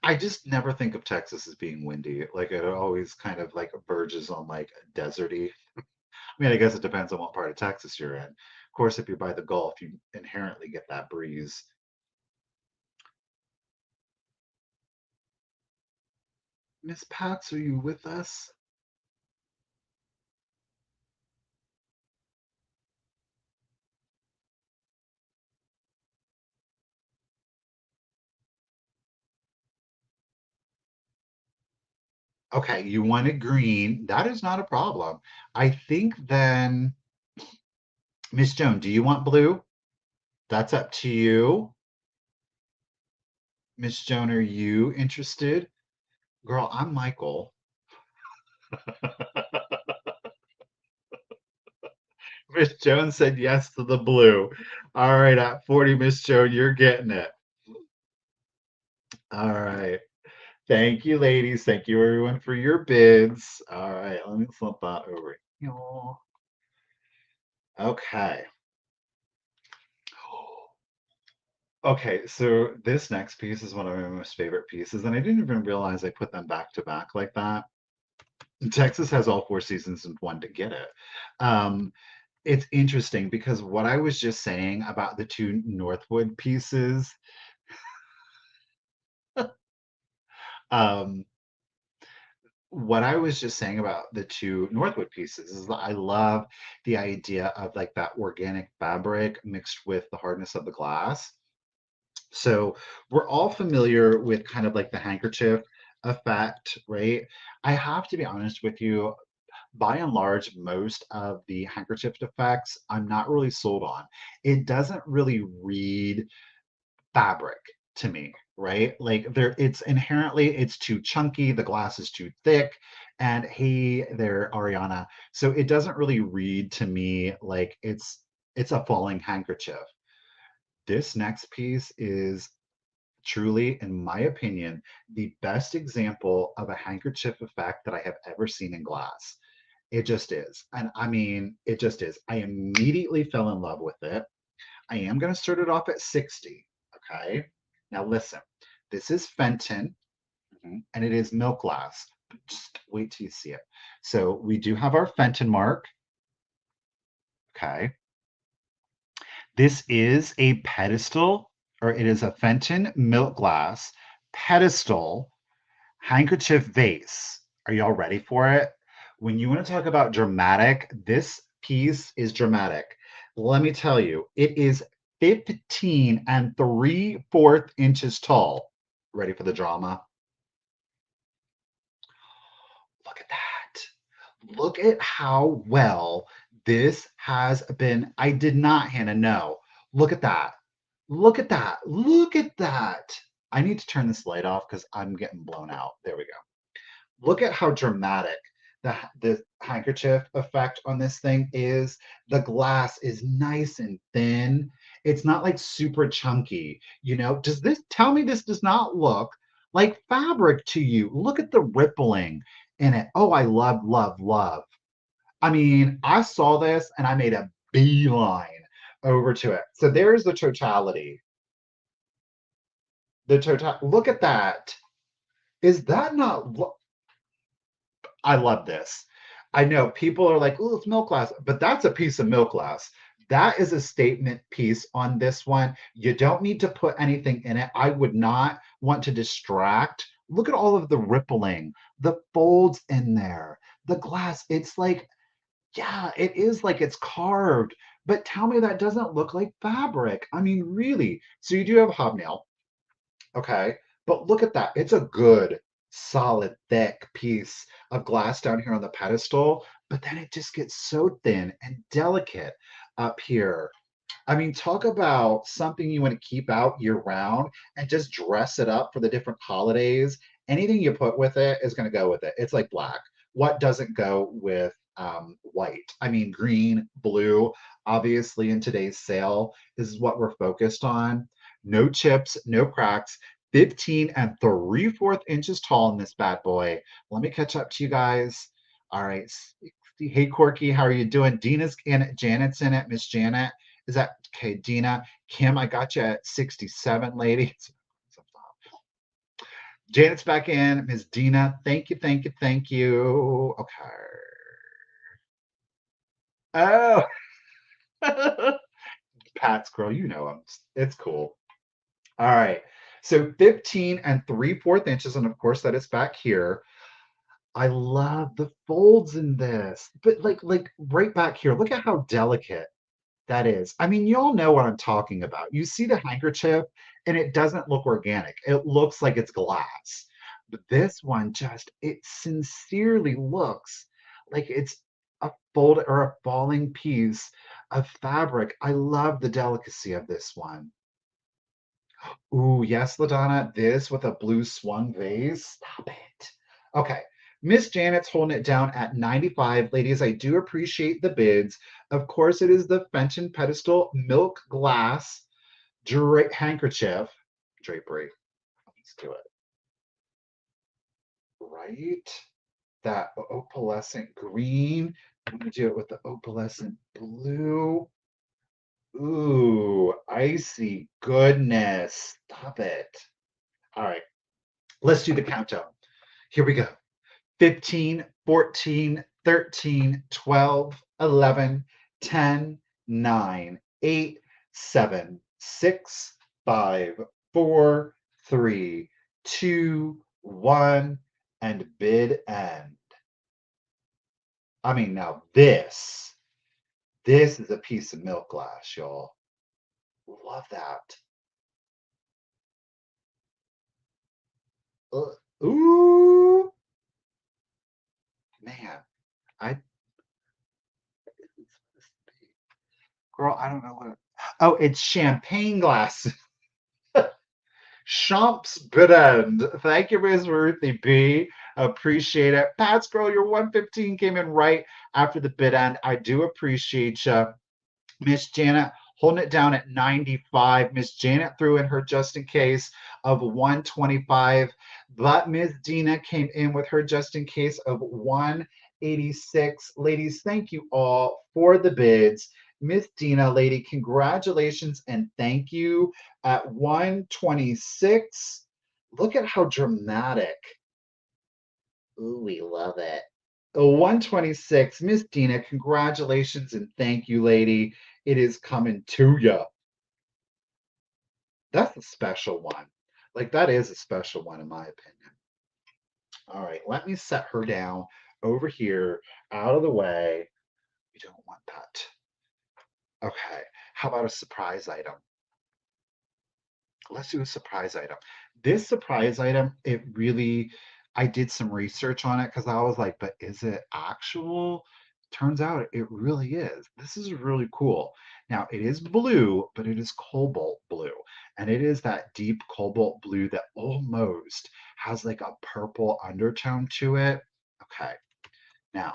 I just never think of Texas as being windy. Like it always kind of like verges on like deserty. I mean, I guess it depends on what part of Texas you're in. Of course, if you're by the Gulf, you inherently get that breeze. Miss Pats, are you with us? Okay, you wanted green. That is not a problem. I think then, Miss Joan, do you want blue? That's up to you. Miss Joan, are you interested? Girl, I'm Michael. Miss Jones said yes to the blue. All right, at 40, Miss Jones, you're getting it. All right. Thank you, ladies. Thank you, everyone, for your bids. All right, let me flip that over here. Okay. Okay, so this next piece is one of my most favorite pieces, and I didn't even realize I put them back to back like that. Texas has all four seasons and one to get it. Um, it's interesting because what I was just saying about the two Northwood pieces, um, what I was just saying about the two Northwood pieces is that I love the idea of like that organic fabric mixed with the hardness of the glass. So we're all familiar with kind of like the handkerchief effect, right? I have to be honest with you, by and large, most of the handkerchief effects I'm not really sold on. It doesn't really read fabric to me, right? Like there it's inherently it's too chunky, the glass is too thick, and hey there, Ariana. So it doesn't really read to me like it's a falling handkerchief. This next piece is truly, in my opinion, the best example of a handkerchief effect that I have ever seen in glass. It just is. And I mean, it just is. I immediately fell in love with it. I am going to start it off at 60. Okay. Now, listen, this is Fenton, and it is milk glass. Just wait till you see it. So, we do have our Fenton mark. Okay. This is a pedestal, or it is a Fenton milk glass pedestal handkerchief vase. Are y'all ready for it? When you want to talk about dramatic, this piece is dramatic. Let me tell you, it is 15 and 3/4 inches tall. Ready for the drama? Look at that. Look at how well this has been. I did not, Hannah, no. Look at that. Look at that. Look at that. I need to turn this light off because I'm getting blown out. There we go. Look at how dramatic the handkerchief effect on this thing is. The glass is nice and thin. It's not like super chunky. You know, does this tell me this does not look like fabric to you? Look at the rippling in it. Oh, I love, love, love. I mean, I saw this and I made a beeline over to it. So there's the totality. The total. Look at that. Is that not? I love this. I know people are like, oh, it's milk glass, but that's a piece of milk glass. That is a statement piece on this one. You don't need to put anything in it. I would not want to distract. Look at all of the rippling, the folds in there, the glass. It's like, yeah, it is like it's carved, but tell me that doesn't look like fabric. I mean, really. So you do have hobnail. Okay. But look at that. It's a good, solid, thick piece of glass down here on the pedestal. But then it just gets so thin and delicate up here. I mean, talk about something you want to keep out year round and just dress it up for the different holidays. Anything you put with it is going to go with it. It's like black. What doesn't go with white? I mean, green, blue, obviously in today's sale, this is what we're focused on. No chips, no cracks. 15 and 3/4 inches tall in this bad boy. Let me catch up to you guys. All right. Hey, Corky, how are you doing? Dina's in it. Janet's in it. Miss Janet. Is that okay, Dina? Kim, I got you at 67, ladies. Janet's back in. Miss Dina, thank you, thank you, thank you. Okay. Oh, Pat's girl, you know him. It's cool. All right. So 15 and 3/4 inches, and of course that is back here. I love the folds in this, but like right back here, look at how delicate that is. I mean, you all know what I'm talking about. You see the handkerchief and it doesn't look organic. It looks like it's glass. But this one just, it sincerely looks like it's a fold or a falling piece of fabric. I love the delicacy of this one. Ooh, yes, LaDonna, this with a blue swung vase. Stop it. Okay, Miss Janet's holding it down at 95. Ladies, I do appreciate the bids. Of course, it is the Fenton pedestal milk glass handkerchief drapery. Let's do it. Right? That opalescent green. I'm going to do it with the opalescent blue. Ooh, icy goodness. Stop it. All right, let's do the countdown. Here we go. 15, 14, 13, 12, 11, 10, 9, 8, 7, 6, 5, 4, 3, 2, 1, and bid end. I mean, now this is a piece of milk glass, y'all. Love that. Ooh, man. I girl, I don't know what. Oh, it's champagne glass. Champs bid end. Thank you, Ms. Ruthie B. Appreciate it. Pats girl, your 115 came in right after the bid end. I do appreciate you. Miss Janet holding it down at 95. Miss Janet threw in her just in case of 125, but Miss Dina came in with her just in case of 186. Ladies, thank you all for the bids. Miss Dina, lady, congratulations and thank you at 126. Look at how dramatic. Ooh, we love it. 126, Miss Dina, congratulations and thank you, lady. It is coming to you. That's a special one. Like, that is a special one, in my opinion. All right, let me set her down over here, out of the way. We don't want that. Okay, how about a surprise item? Let's do a surprise item. This surprise item, it really, I did some research on it because I was like, but is it actual? Turns out it really is. This is really cool. Now, it is blue, but it is cobalt blue. And it is that deep cobalt blue that almost has like a purple undertone to it. Okay, now,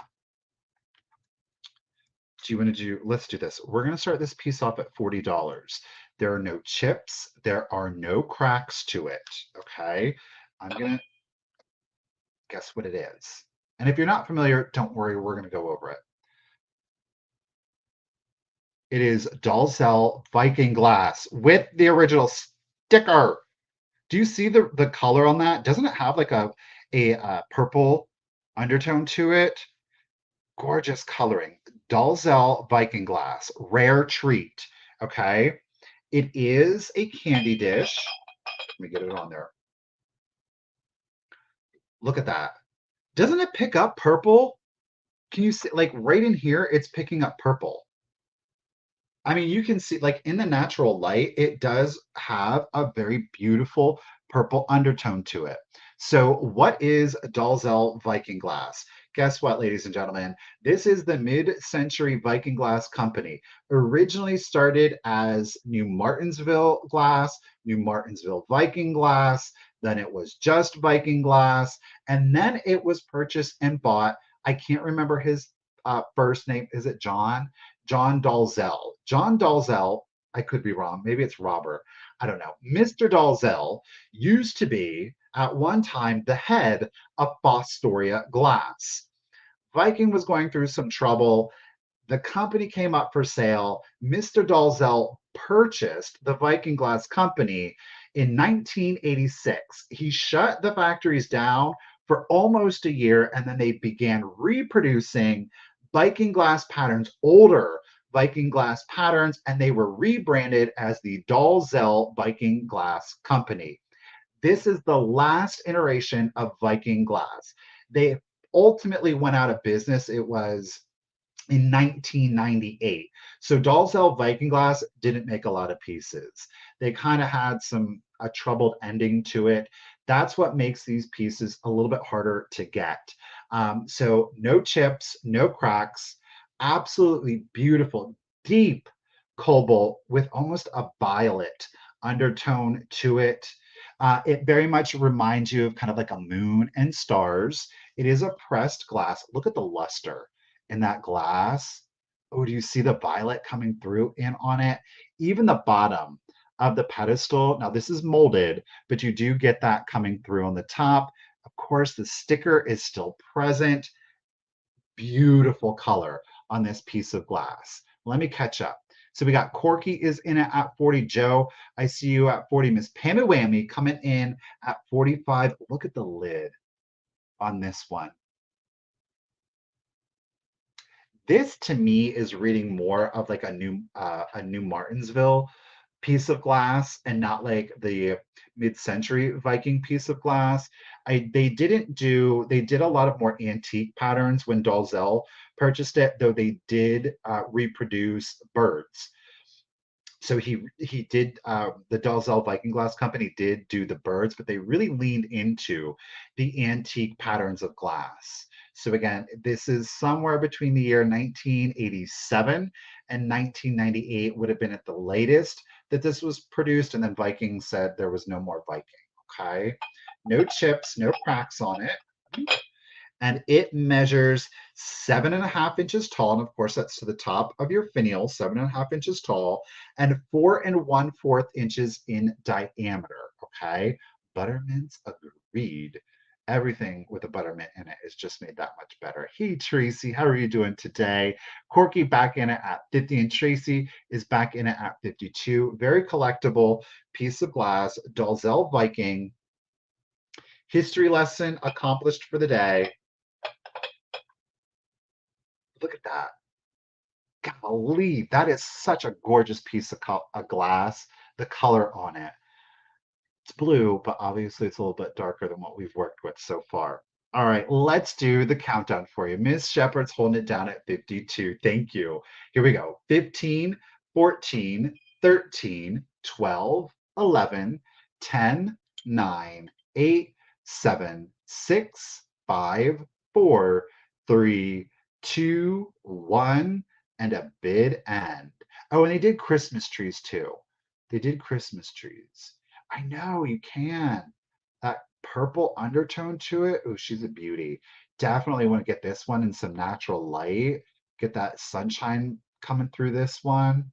do you want to do, let's do this. We're going to start this piece off at $40. There are no chips. There are no cracks to it. Okay. I'm going to guess what it is. And if you're not familiar, don't worry. We're going to go over it. It is Dozell Viking glass with the original sticker. Do you see the color on that? Doesn't it have like a purple undertone to it? Gorgeous coloring. Dozell Viking glass, rare treat. Okay. It is a candy dish. Let me get it on there. Look at that. Doesn't it pick up purple? Can you see, like right in here, it's picking up purple. I mean, you can see, like in the natural light, it does have a very beautiful purple undertone to it. So, what is Dalzell Viking glass? Guess what, ladies and gentlemen? This is the mid-century Viking glass company. Originally started as New Martinsville glass, New Martinsville Viking glass. Then it was just Viking glass, and then it was purchased and bought. I can't remember his first name. Is it John? John Dalzell. John Dalzell, I could be wrong. Maybe it's Robert. I don't know. Mr. Dalzell used to be at one time the head of Fostoria Glass. Viking was going through some trouble. The company came up for sale. Mr. Dalzell purchased the Viking Glass Company in 1986. He shut the factories down for almost a year and then they began reproducing Viking glass patterns, older Viking glass patterns, and they were rebranded as the Dalzell Viking Glass Company. This is the last iteration of Viking glass. They ultimately went out of business. It was in 1998. So Dalzell Viking glass didn't make a lot of pieces. They kind of had a troubled ending to it. That's what makes these pieces a little bit harder to get. So no chips, no cracks, absolutely beautiful, deep cobalt with almost a violet undertone to it. It very much reminds you of kind of like a moon and stars. It is a pressed glass. Look at the luster in that glass. Oh, do you see the violet coming through in on it? Even the bottom of the pedestal. Now, this is molded, but you do get that coming through on the top. Of course, the sticker is still present. Beautiful color on this piece of glass. Let me catch up. So we got Corky is in it at 40. Joe, I see you at 40. Miss Pammy Whammy coming in at 45. Look at the lid on this one. This to me is reading more of like a new Martinsville piece of glass and not like the mid-century Viking piece of glass. They did a lot of more antique patterns when Dozell purchased it, though they did reproduce birds. So he did the Dozell Viking Glass Company did do the birds, but they really leaned into the antique patterns of glass. So again, this is somewhere between the year 1987 and 1998 would have been at the latest that this was produced, and then Viking said there was no more Viking. Okay, no chips, no cracks on it, and it measures 7.5 inches tall. And of course, that's to the top of your finial, 7.5 inches tall, and 4 1/4 inches in diameter. Okay. Buttermint's agreed. Everything with a buttermint in it is just made that much better. Hey, Tracy, how are you doing today? Corky back in it at 50, and Tracy is back in it at 52. Very collectible piece of glass, Dozell Viking. History lesson accomplished for the day. Look at that. Golly, that is such a gorgeous piece of glass. The color on it. It's blue, but obviously it's a little bit darker than what we've worked with so far. All right, let's do the countdown for you. Miss Shepherd's holding it down at 52. Thank you. Here we go. 15, 14, 13, 12, 11, 10, 9, 8, 7, 6, 5, 4, 3, 2, 1, and a bid end. Oh, and they did Christmas trees too. They did Christmas trees. I know you can. That purple undertone to it. Oh, she's a beauty. Definitely want to get this one in some natural light. Get that sunshine coming through this one.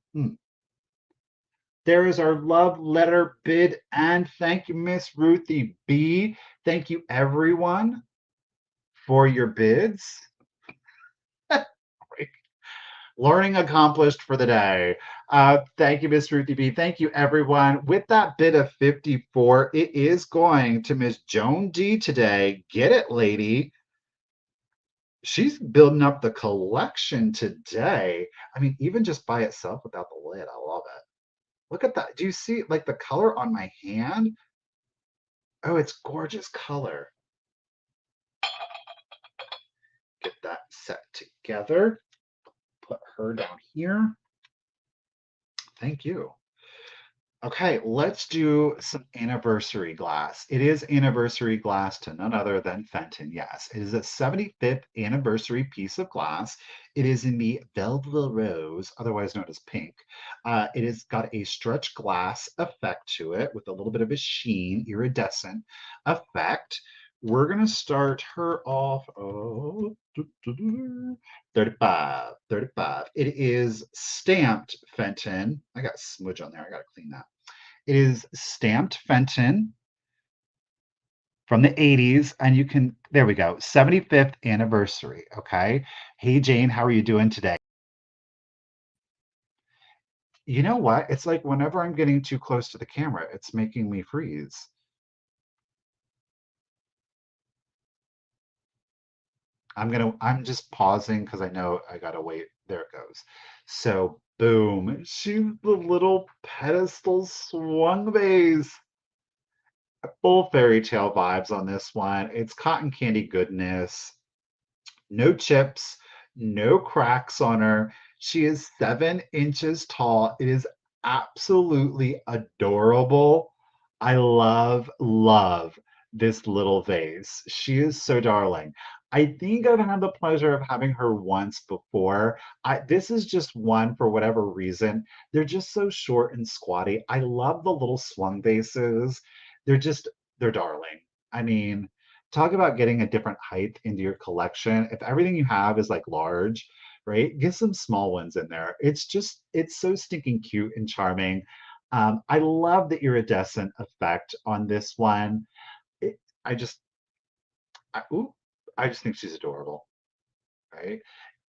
There is our love letter bid. And thank you, Miss Ruthie B. Thank you, everyone, for your bids. Learning accomplished for the day. Thank you, Miss Ruthie B. Thank you, everyone. With that bid of 54, it is going to Miss Joan D today. Get it, lady. She's building up the collection today. I mean, even just by itself without the lid, I love it. Look at that. Do you see like the color on my hand? Oh, it's gorgeous color. Get that set together. Put her down here. Thank you. Okay, let's do some anniversary glass. It is anniversary glass to none other than Fenton. Yes, it is a 75th anniversary piece of glass. It is in the Velvet Rose, otherwise known as pink. It has got a stretch glass effect to it with a little bit of a sheen, iridescent effect. We're going to start her off. 35, 35. It is stamped Fenton. I got smudge on there. I got to clean that. It is stamped Fenton from the 80s, and you can, there we go, 75th anniversary. Okay. Hey, Jane, how are you doing today? You know what? It's like whenever I'm getting too close to the camera, it's making me freeze. I'm just pausing because I know I gotta wait. There it goes. So boom, she's the little pedestal swung vase. Full fairy tale vibes on this one. It's cotton candy goodness. No chips, no cracks on her. She is 7 inches tall. It is absolutely adorable. I love this little vase. She is so darling. I think I've had the pleasure of having her once before. This is just one for whatever reason. They're just so short and squatty. I love the little slung vases They're just they're darling. I mean, talk about getting a different height into your collection. If everything you have is like large, right? Get some small ones in there. It's so stinking cute and charming. I love the iridescent effect on this one. It, I just, ooh, I just think she's adorable, right?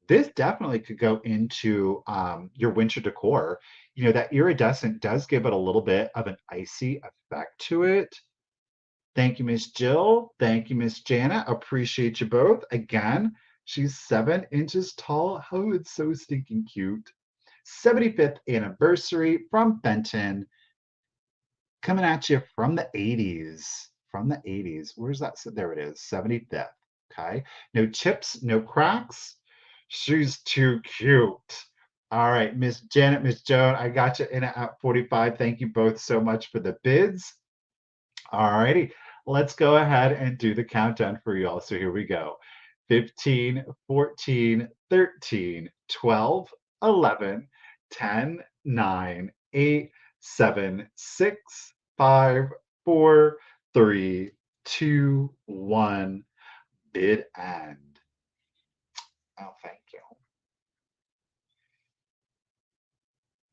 This definitely could go into your winter decor. You know, that iridescent does give it a little bit of an icy effect to it. Thank you, Miss Jill. Thank you, Miss Janet. Appreciate you both. Again, she's 7 inches tall. Oh, it's so stinking cute. 75th anniversary from Fenton, coming at you from the 80s. From the 80s. Where's that? There it is, 75th. Okay. No chips, no cracks. She's too cute. All right, Miss Janet, Miss Joan, I got you in at 45. Thank you both so much for the bids. All righty, let's go ahead and do the countdown for y'all. So here we go. 15, 14, 13, 12, 11, 10, 9, 8, 7, 6, 5, 4, 3, 2, 1. Bid end. Oh, thank you.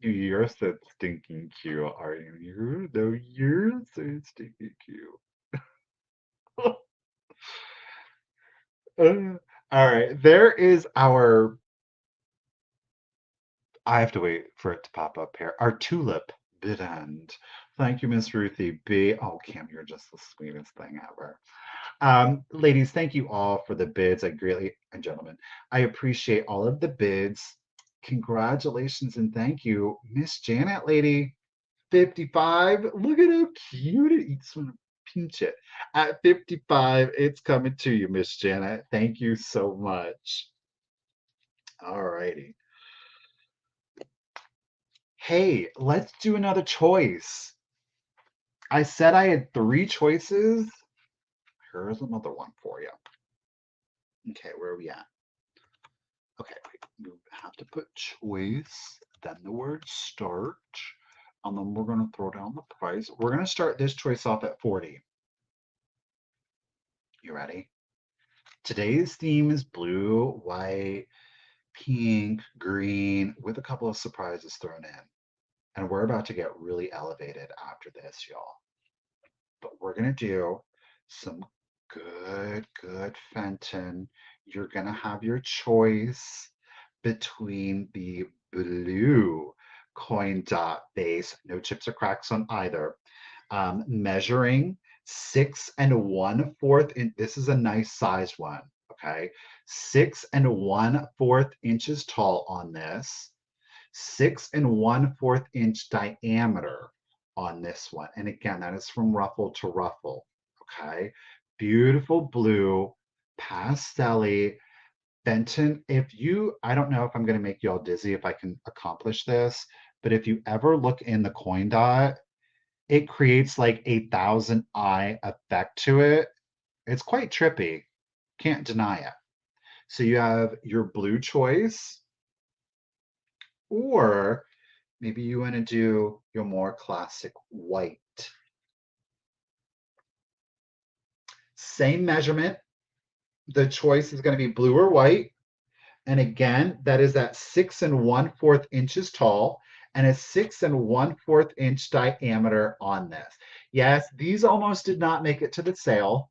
You're so stinking cute, are you? You're so stinking cute. All right, there is our. I have to wait for it to pop up here. Our tulip bid end. Thank you, Miss Ruthie B. Oh, Kim, you're just the sweetest thing ever. Ladies, thank you all for the bids. I greatly, and gentlemen, I appreciate all of the bids. Congratulations and thank you, Miss Janet, lady. 55. Look at how cute it is. Just want to pinch it. At 55, it's coming to you, Miss Janet. Thank you so much. All righty. Hey, let's do another choice. I said I had 3 choices. Here's another one for you. Okay, where are we at? Okay, you have to put choice, then the word start, and then we're going to throw down the price. We're going to start this choice off at 40. You ready? Today's theme is blue, white, pink, green, with a couple of surprises thrown in. And we're about to get really elevated after this, y'all. But we're going to do some good Fenton. You're going to have your choice between the blue coin dot base, no chips or cracks on either, measuring 6 1/4 inch. This is a nice sized one, okay? 6 1/4 inches tall on this, 6 1/4 inch diameter on this one. And again, that is from ruffle to ruffle, okay? Beautiful blue, pastel-y. Fenton, if you, I don't know if I'm going to make you all dizzy if I can accomplish this, but if you ever look in the coin dot, it creates like a thousand eye effect to it. It's quite trippy. Can't deny it. So you have your blue choice, or maybe you want to do your more classic white. Same measurement. The choice is going to be blue or white. And again, that is at 6 1/4 inches tall and a 6 1/4 inch diameter on this. Yes, these almost did not make it to the sale.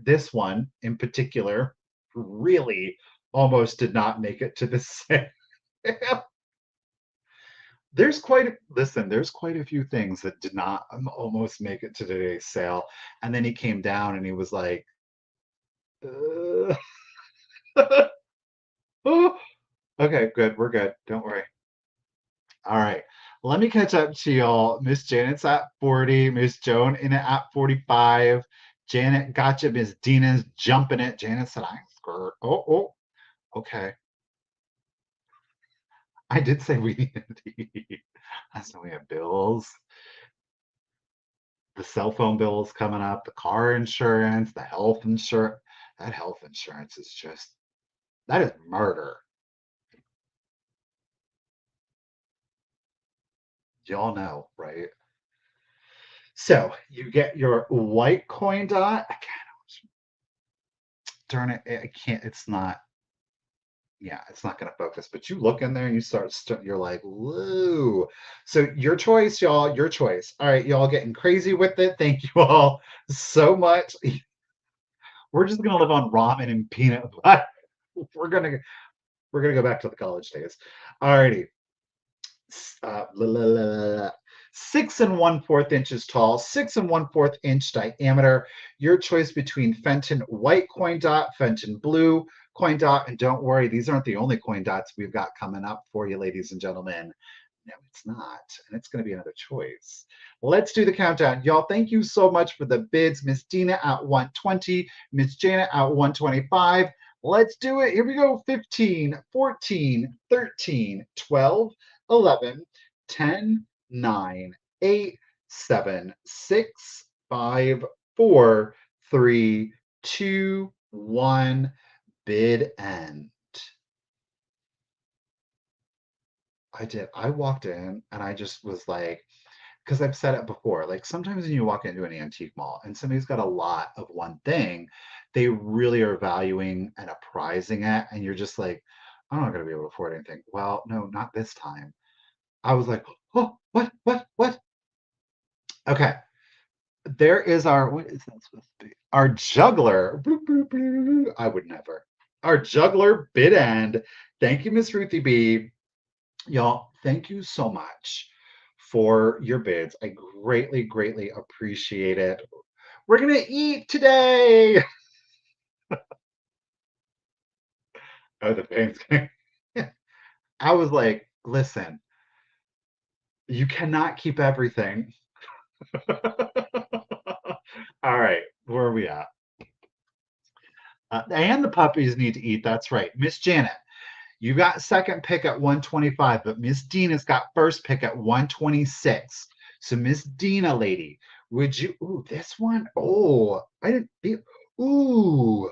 This one in particular really almost did not make it to the sale. There's quite a few things that did not almost make it to today's sale. And then he came down and he was like, uh, oh, okay, good. We're good. Don't worry. All right. Let me catch up to y'all. Miss Janet's at 40. Miss Joan in it at 45. Janet gotcha. Miss Dina's jumping it. Janet said, I skirt. Oh, okay. I did say we needed to eat. I said we have bills. The cell phone bills coming up, the car insurance, the health insurance. That health insurance is just, that is murder. Y'all know, right? So you get your white coin dot. Darn it, I can't, it's not, yeah, it's not going to focus. But you look in there and you you're like, whoa. So your choice, y'all, your choice. All right, y'all getting crazy with it. Thank you all so much. We're just gonna live on ramen and peanut butter. We're gonna we're gonna go back to the college days. Alrighty. 6 and 1/4 inches tall, 6 and 1/4 inch diameter. Your choice between Fenton white coin dot, Fenton blue coin dot, and don't worry, these aren't the only coin dots we've got coming up for you, ladies and gentlemen. No, it's not. And it's going to be another choice. Let's do the countdown. Y'all, thank you so much for the bids. Miss Dina at 120, Miss Janet at 125. Let's do it. Here we go. 15, 14, 13, 12, 11, 10, 9, 8, 7, 6, 5, 4, 3, 2, 1. Bid end. I did. I walked in and I just was like, because I've said it before, like sometimes when you walk into an antique mall and somebody's got a lot of one thing, they really are valuing and apprising it. And you're just like, I'm not going to be able to afford anything. Well, no, not this time. I was like, oh, what? Okay. There is what is that supposed to be? Our juggler. I would never. Our juggler bid end. Thank you, Miss Ruthie B. Y'all, thank you so much for your bids. I greatly appreciate it. We're going to eat today. Oh, the pain's going. I was like, listen, you cannot keep everything. All right, where are we at? And the puppies need to eat. That's right. Miss Janet, you got second pick at 125, but Miss Dina's got first pick at 126. So Miss Dina, lady, would you? Ooh, this one. Oh, I didn't feel. Ooh,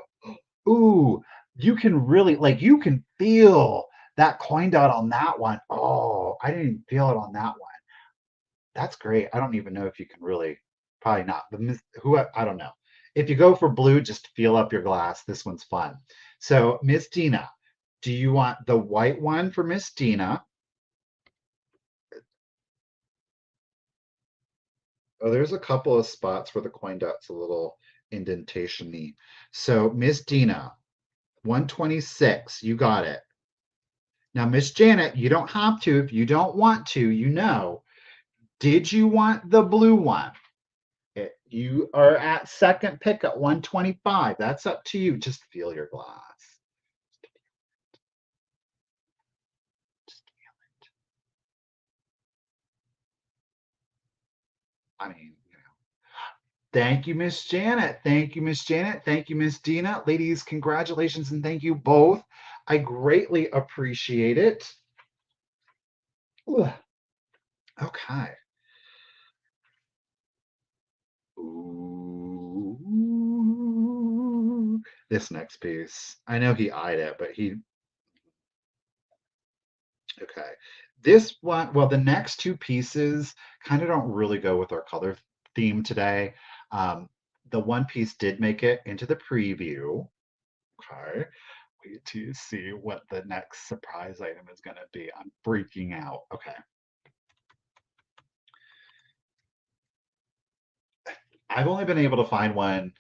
ooh. You can really like. You can feel that coin dot on that one. Oh, I didn't even feel it on that one. That's great. I don't even know if you can really. Probably not. But who? I don't know. If you go for blue, just feel up your glass. This one's fun. So Miss Dina, do you want the white one for Miss Dina? Oh, there's a couple of spots where the coin dot's a little indentation-y. So Miss Dina, 126, you got it. Now, Miss Janet, you don't have to if you don't want to, you know. Did you want the blue one? You are at second pick at 125. That's up to you. Just feel your glass. I mean, thank you, Miss Janet. Thank you, Miss Janet. Thank you, Miss Dina. Ladies, congratulations and thank you both. I greatly appreciate it. Ugh. Okay. Ooh, this next piece. I know he eyed it, but okay. This one, well, the next two pieces kind of don't really go with our color theme today. Um, the one piece did make it into the preview. Okay. Wait to see what the next surprise item is going to be. I'm freaking out. Okay. I've only been able to find one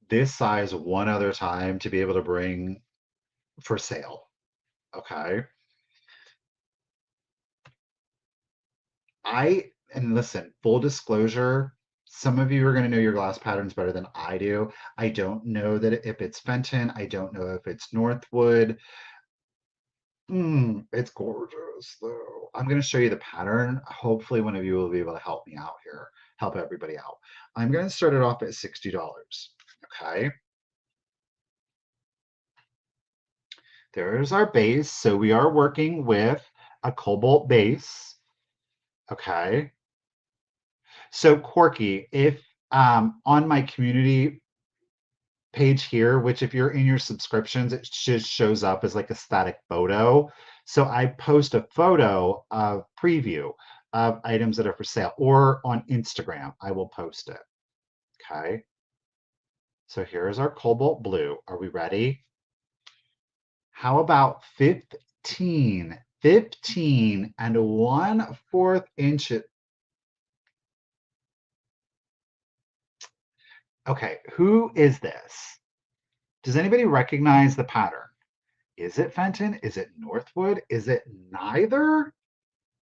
this size one other time to be able to bring for sale. Okay. And listen, full disclosure, some of you are going to know your glass patterns better than I do. I don't know that if it's Fenton, I don't know if it's Northwood. It's gorgeous though. I'm going to show you the pattern. Hopefully one of you will be able to help me out here, help everybody out. I'm going to start it off at $60. Okay. There's our base. So we are working with a cobalt base. Okay. So Corky, if on my community page here, which if you're in your subscriptions, it just shows up as like a static photo. So I post a photo of preview. of items that are for sale, or on Instagram. I will post it. Okay. So here's our cobalt blue. Are we ready? How about 15? 15 and 1/4 inches. Okay, who is this? Does anybody recognize the pattern? Is it Fenton? Is it Northwood? Is it neither?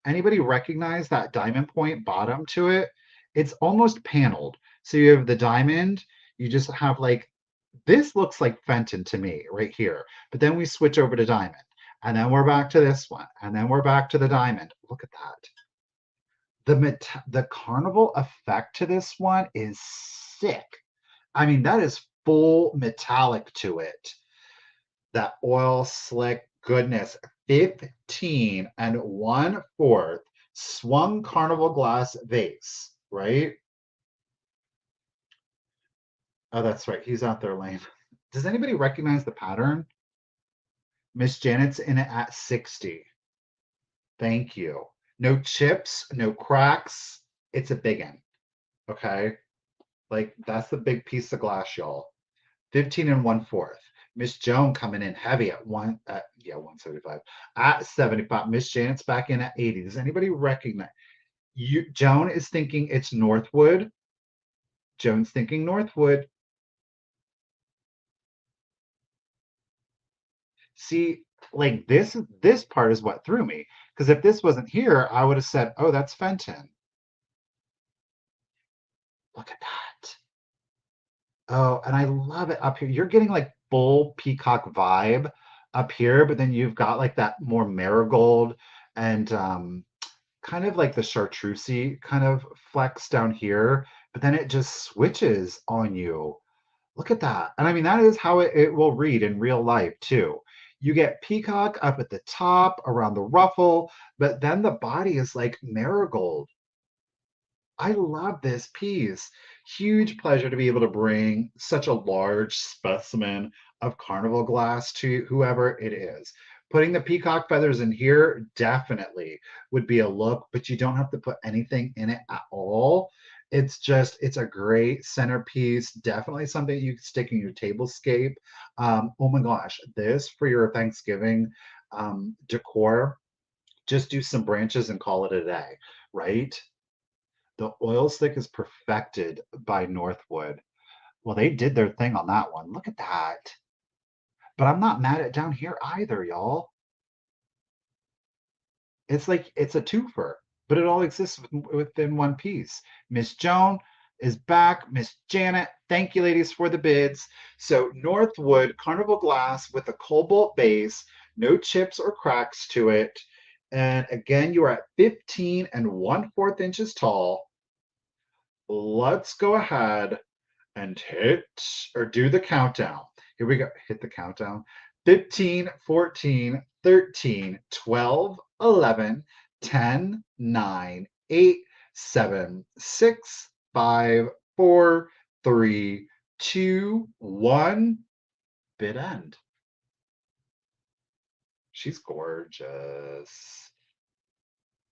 Anybody recognize that diamond point bottom to it? It's almost paneled. So you have the diamond, you just have like, this looks like Fenton to me right here. But then we switch over to diamond. And then we're back to this one. And then we're back to the diamond. Look at that. The carnival effect to this one is sick. I mean, that is full metallic to it. That oil slick goodness. 15 and 1/4 swung carnival glass vase, right? Oh, that's right. He's out there lame. Does anybody recognize the pattern? Miss Janet's in it at 60. Thank you. No chips, no cracks. It's a big one. Okay. Like that's the big piece of glass, y'all. 15 and 1/4. Miss Joan coming in heavy at 175. At 75. Miss Janet's back in at 80. Does anybody recognize? Joan is thinking it's Northwood. Joan's thinking Northwood. See, like this part is what threw me. Because if this wasn't here, I would have said, oh, that's Fenton. Look at that. Oh, and I love it up here. You're getting like full peacock vibe up here, but then you've got like that more marigold and kind of like the chartreusey kind of flex down here, but then it just switches on you. Look at that. And I mean, that is how it will read in real life too. You get peacock up at the top around the ruffle, but then the body is like marigold. I love this piece. Huge pleasure to be able to bring such a large specimen of carnival glass to whoever it is. Putting the peacock feathers in here definitely would be a look, but you don't have to put anything in it at all. It's a great centerpiece. Definitely something you can stick in your tablescape. Oh my gosh, this for your Thanksgiving decor, just do some branches and call it a day, right? The oil slick is perfected by Northwood. Well, they did their thing on that one. Look at that. But I'm not mad at down here either, y'all. It's like it's a twofer, but it all exists within one piece. Miss Joan is back. Miss Janet, thank you, ladies, for the bids. So Northwood Carnival glass with a cobalt base, no chips or cracks to it. And again, you are at 15 and 1/4 inches tall. Let's go ahead and hit or do the countdown. Here we go. Hit the countdown. 15, 14, 13, 12, 11, 10, 9, 8, 7, 6, 5, 4, 3, 2, 1. Bid end. She's gorgeous.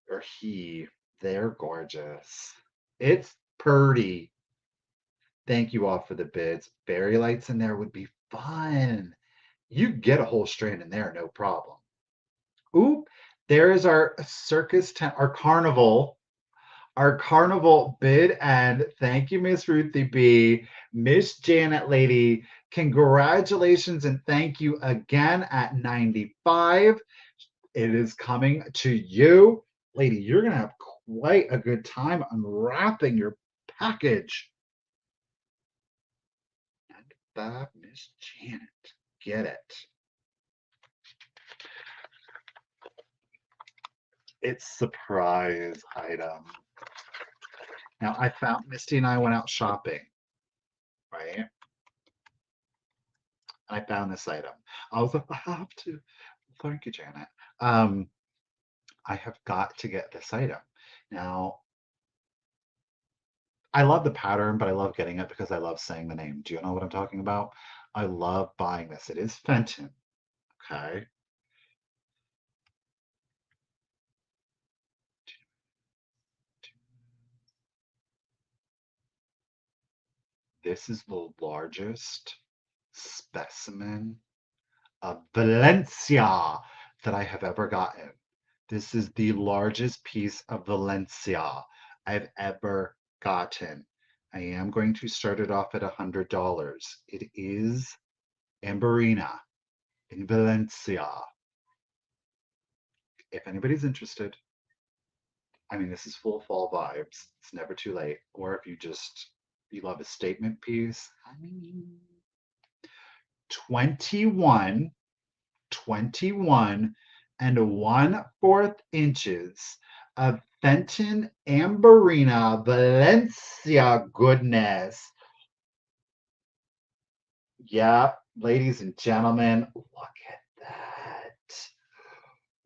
Or he. They're gorgeous. It's pretty. Thank you all for the bids. Fairy lights in there would be fun. You get a whole strand in there, no problem. Oop, there's our circus tent, our carnival bid. And thank you, Miss Ruthie B. Miss Janet lady, congratulations and thank you again at 95. It is coming to you. Lady, you're going to have quite a good time unwrapping your package. That Miss Janet. Get it. It's surprise item. Now I found Misty and I went out shopping, right? And I found this item. I was like, I have to. Thank you, Janet. Um, I have got to get this item. Now, I love the pattern, but I love getting it because I love saying the name. Do you know what I'm talking about? I love buying this. It is Fenton. Okay. This is the largest specimen of Valencia that I have ever gotten. This is the largest piece of Valencia I've ever gotten. I am going to start it off at $100. It is amberina in Valencia. If anybody's interested, I mean, this is full fall vibes. It's never too late. Or if you love a statement piece, I mean, 21, 21 and 1/4 inches of Fenton amberina Valencia goodness. Yeah, ladies and gentlemen, look at that.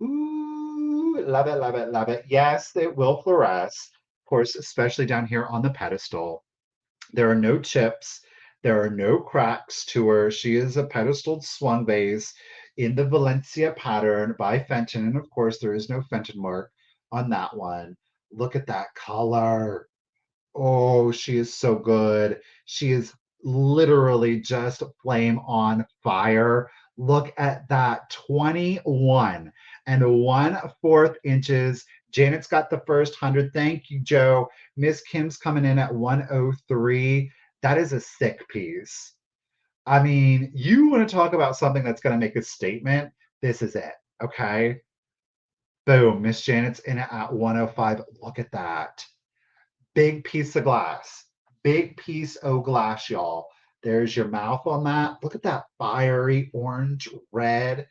Ooh, love it, love it, love it. Yes, it will fluoresce, of course, especially down here on the pedestal. There are no chips. There are no cracks to her. She is a pedestal swung vase in the Valencia pattern by Fenton. And of course, there is no Fenton mark on that one. Look at that color. Oh, she is so good. She is literally just flame on fire. Look at that 21 and 1/4 inches. Janet's got the first 100. Thank you, Joe. Miss Kim's coming in at 103. That is a sick piece. I mean, you want to talk about something that's going to make a statement? This is it. Okay. Boom. Miss Janet's in it at 105. Look at that. Big piece of glass. Big piece of glass, y'all. There's your mouth on that. Look at that fiery orange red.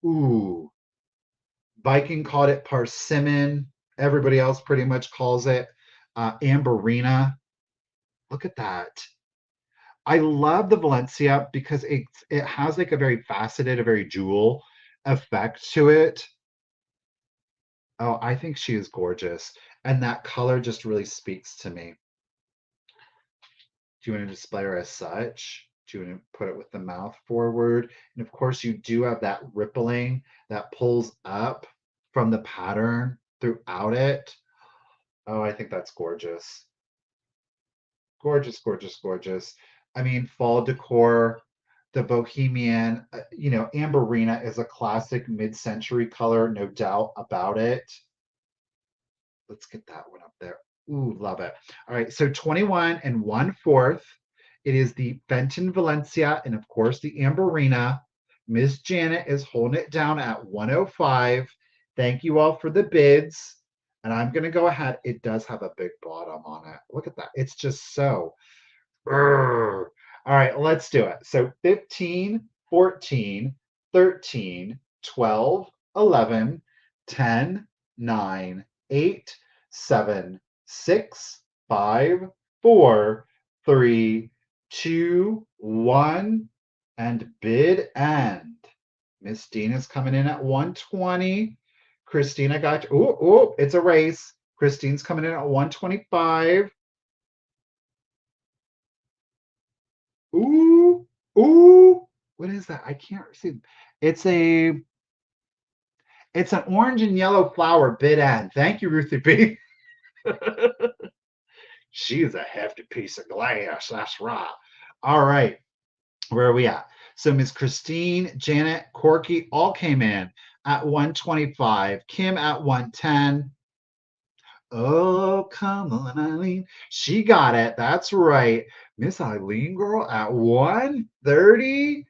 Ooh. Viking called it persimmon. Everybody else pretty much calls it amberina. Look at that. I love the Valencia because it has like a very faceted, a very jewel effect to it. Oh, I think she is gorgeous. And that color just really speaks to me. Do you want to display her as such? Do you want to put it with the mouth forward? And of course, you do have that rippling that pulls up from the pattern throughout it. Oh, I think that's gorgeous. Gorgeous, gorgeous, gorgeous. I mean, fall decor, the bohemian, amberina is a classic mid-century color, no doubt about it. Let's get that one up there. Ooh, love it. All right, so 21 and 1/4. It is the Fenton Valencia and of course the amberina. Miss Janet is holding it down at 105. Thank you all for the bids. And I'm going to go ahead. It does have a big bottom on it. Look at that. It's just so. All right, let's do it. So 15, 14, 13, 12, 11, 10, 9, 8, 7, 6, 5, 4, 3, 2, 1, and bid end. Miss Dina's coming in at 120. Christina got, it's a race. Christine's coming in at 125. Ooh, ooh, what is that? I can't see. It's a, it's an orange and yellow flower bid end. Thank you, Ruthie B. She's a hefty piece of glass. That's right. All right. Where are we at? So Miss Christine, Janet, Corky all came in at 125. Kim at 110. Oh, come on, Eileen. She got it. That's right. Miss Eileen girl at 130.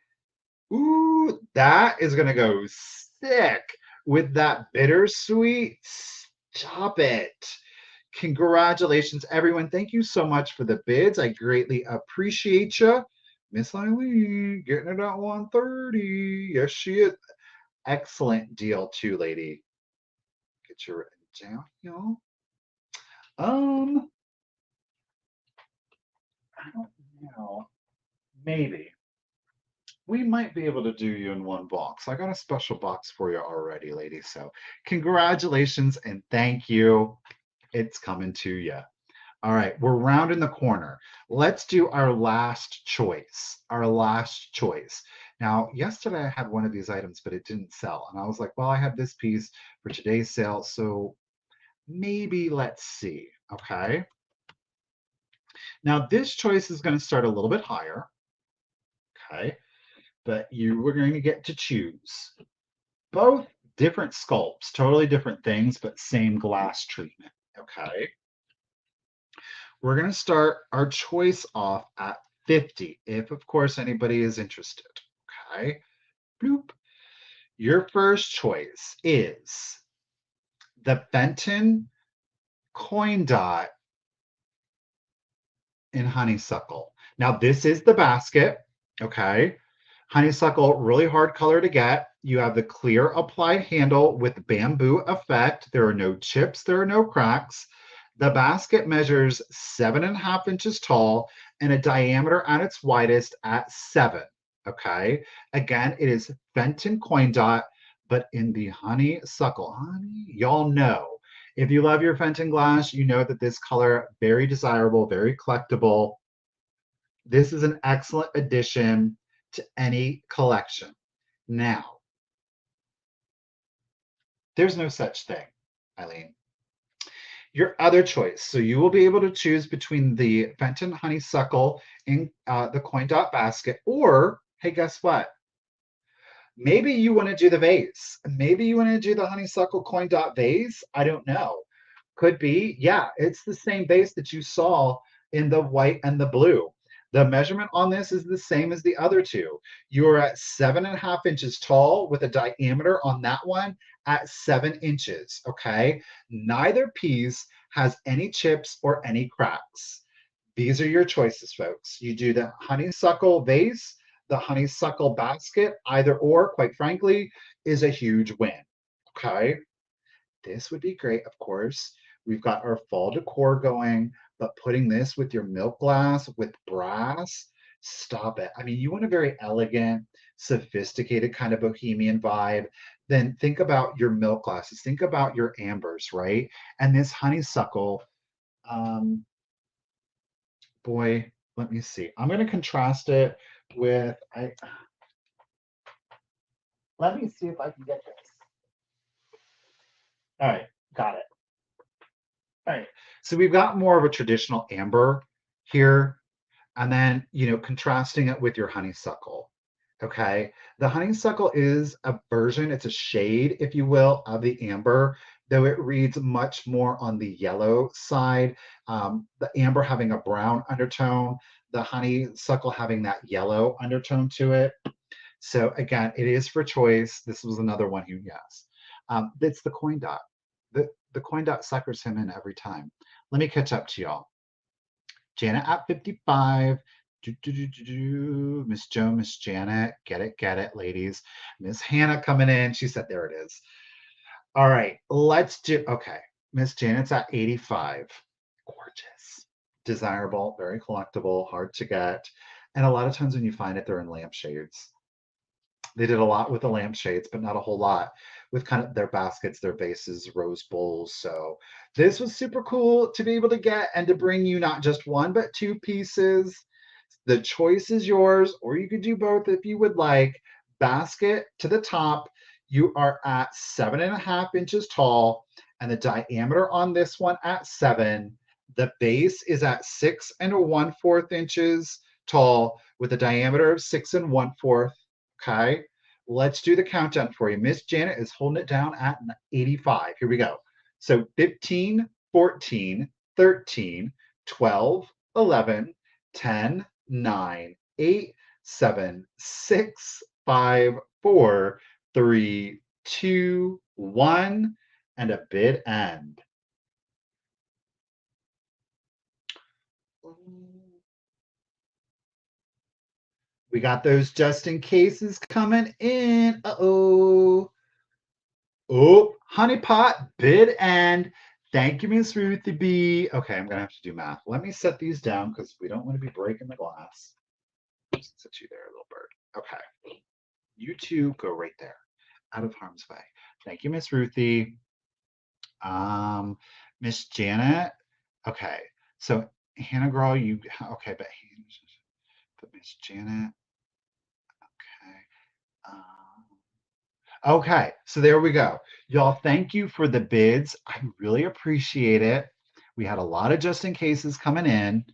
Ooh, that is gonna go sick with that bittersweet. Stop it. Congratulations, everyone. Thank you so much for the bids. I greatly appreciate you. Miss Eileen getting it at 130. Yes, she is. Excellent deal, too, lady. Get your written down, y'all. I don't know. Maybe. We might be able to do you in one box. I got a special box for you already, lady. So congratulations and thank you. It's coming to you. All right, we're rounding the corner. Let's do our last choice. Our last choice. Now, yesterday I had one of these items, but it didn't sell. And I was like, well, I have this piece for today's sale. So maybe let's see. Okay. Now, this choice is going to start a little bit higher, okay? But you were going to get to choose both different sculpts, totally different things, but same glass treatment, okay? We're going to start our choice off at 50, if of course anybody is interested, okay? Bloop. Your first choice is the Fenton coin dot in Honeysuckle. Now, this is the basket, okay? Honeysuckle, really hard color to get. You have the clear applied handle with bamboo effect. There are no chips, there are no cracks. The basket measures 7.5 inches tall and a diameter at its widest at 7. Okay. Again, it is Fenton coin dot, but in the honeysuckle. Honey, y'all know. If you love your Fenton glass, you know that this color, very desirable, very collectible. This is an excellent addition to any collection. Now, there's no such thing, Eileen. Your other choice. So you will be able to choose between the Fenton Honeysuckle in the coin dot basket, or hey, guess what? Maybe you want to do the vase. Maybe you want to do the Honeysuckle coin dot vase. I don't know. Could be. Yeah, it's the same vase that you saw in the white and the blue. The measurement on this is the same as the other two. You are at 7.5 inches tall with a diameter on that one at 7 inches. Okay. Neither piece has any chips or any cracks. These are your choices, folks. You do the honeysuckle vase, the honeysuckle basket, either or, quite frankly, is a huge win. Okay. This would be great, of course. We've got our fall decor going, but putting this with your milk glass with brass, stop it. I mean, you want a very elegant, sophisticated kind of bohemian vibe, then think about your milk glasses, think about your ambers, right? And this honeysuckle, um, boy, let me see. I'm going to contrast it with, let me see if I can get this. All right, got it. All right. So we've got more of a traditional amber here, and then, contrasting it with your honeysuckle. Okay. The honeysuckle is a version, it's a shade, if you will, of the amber, though it reads much more on the yellow side. The amber having a brown undertone, the honeysuckle having that yellow undertone to it. So again, it is for choice. This was another one who, yes. It's the coin dot. The coin dot suckers him in every time. Let me catch up to y'all. Janet at 55. Miss Joe, Miss Janet. Get it, ladies. Miss Hannah coming in. She said, there it is. All right, let's do, okay. Miss Janet's at 85. Gorgeous. Desirable, very collectible, hard to get. And a lot of times when you find it, they're in lampshades. They did a lot with the lampshades, but not a whole lot with kind of their baskets, their vases, rose bowls. So this was super cool to be able to get and to bring you not just one, but two pieces. The choice is yours, or you could do both if you would like. Basket to the top, you are at 7.5 inches tall, and the diameter on this one at 7. The base is at 6 1/4 inches tall with a diameter of 6 1/4. Okay, let's do the countdown for you. Miss Janet is holding it down at 85. Here we go. So 15, 14, 13, 12, 11, 10, 9, 8, 7, 6, 5, 4, 3, 2, 1, and a bid end. We got those just in cases coming in. Uh-oh. Oh, honeypot, bid end. Thank you, Miss Ruthie B. Okay, I'm gonna have to do math. Let me set these down because we don't want to be breaking the glass. Just set you there, little bird. Okay. You two go right there, out of harm's way. Thank you, Miss Ruthie. Miss Janet. Okay. So Hannah Girl, you okay, but Miss Janet. Okay, so there we go. Y'all, thank you for the bids. I really appreciate it. We had a lot of just in cases coming in.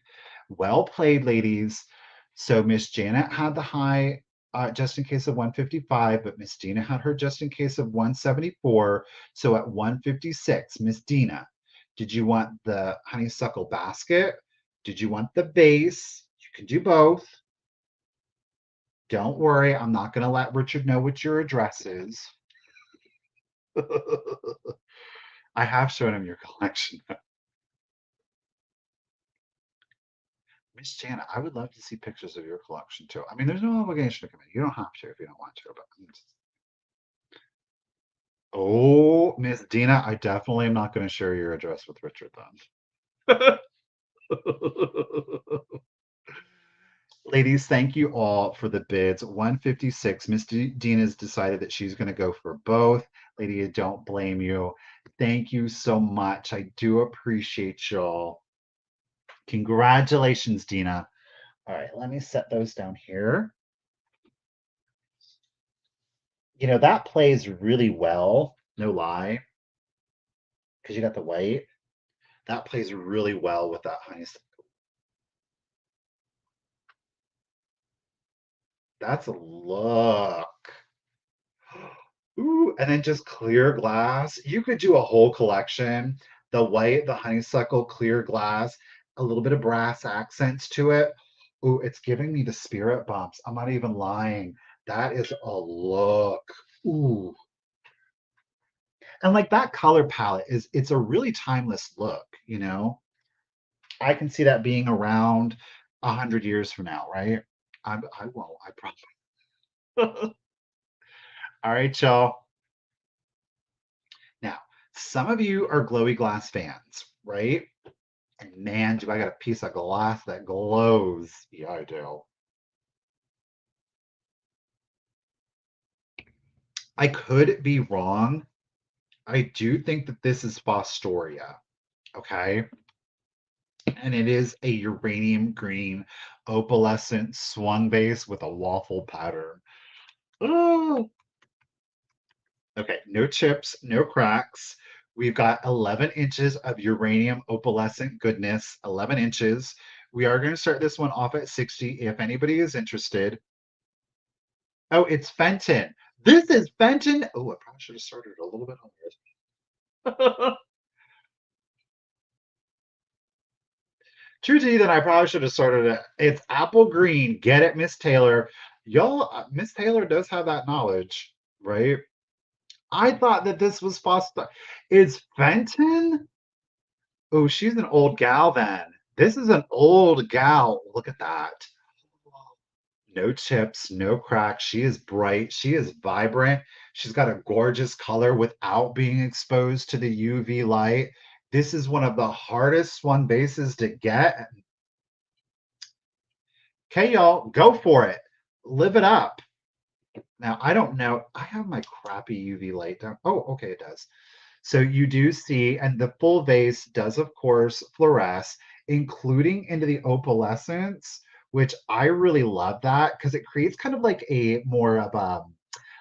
Well played, ladies. So Miss Janet had the high just in case of 155, but Miss Dina had her just in case of 174. So at 156, Miss Dina, did you want the honeysuckle basket? Did you want the vase? You can do both. Don't worry, I'm not going to let Richard know what your address is. I have shown him your collection. Miss Janet, I would love to see pictures of your collection too. I mean, there's no obligation to come in. You don't have to if you don't want to, but oh, Miss Dina, I definitely am not going to share your address with Richard then. Ladies, thank you all for the bids. 156. Miss Dina's decided that she's going to go for both. Lady, I don't blame you. Thank you so much. I do appreciate y'all. Congratulations, Dina. All right, let me set those down here. You know, that plays really well, no lie, because you got the white. That plays really well with that honeysuckle. That's a look. Ooh, and then just clear glass. You could do a whole collection. The white, the honeysuckle, clear glass, a little bit of brass accents to it. Ooh, it's giving me the spirit bumps. I'm not even lying. That is a look. Ooh. And like that color palette it's a really timeless look, you know? I can see that being around 100 years from now, right? I won't, I promise. All right, y'all. Now, some of you are glowy glass fans, right? And man, do I got a piece of glass that glows. Yeah, I do. I could be wrong. I do think that this is Fostoria, okay? And it is a uranium green opalescent swung base with a waffle pattern. Oh, okay, no chips, no cracks. We've got 11 inches of uranium opalescent goodness, 11 inches. We are going to start this one off at 60 if anybody is interested. Oh, it's Fenton. This is Fenton. Oh, I probably should have started a little bit earlier. True to you, then I probably should have started it. It's apple green. Get it, Miss Taylor. Y'all, Miss Taylor does have that knowledge, right? I thought that this was Foster. Is Fenton? Oh, she's an old gal then. This is an old gal. Look at that. No chips, no cracks. She is bright. She is vibrant. She's got a gorgeous color without being exposed to the UV light. This is one of the hardest one bases to get. Okay, y'all, go for it. Live it up. Now, I don't know. I have my crappy UV light down. Oh, okay, it does. So you do see, and the full vase does, of course, fluoresce, including into the opalescence, which I really love that because it creates kind of like a more of a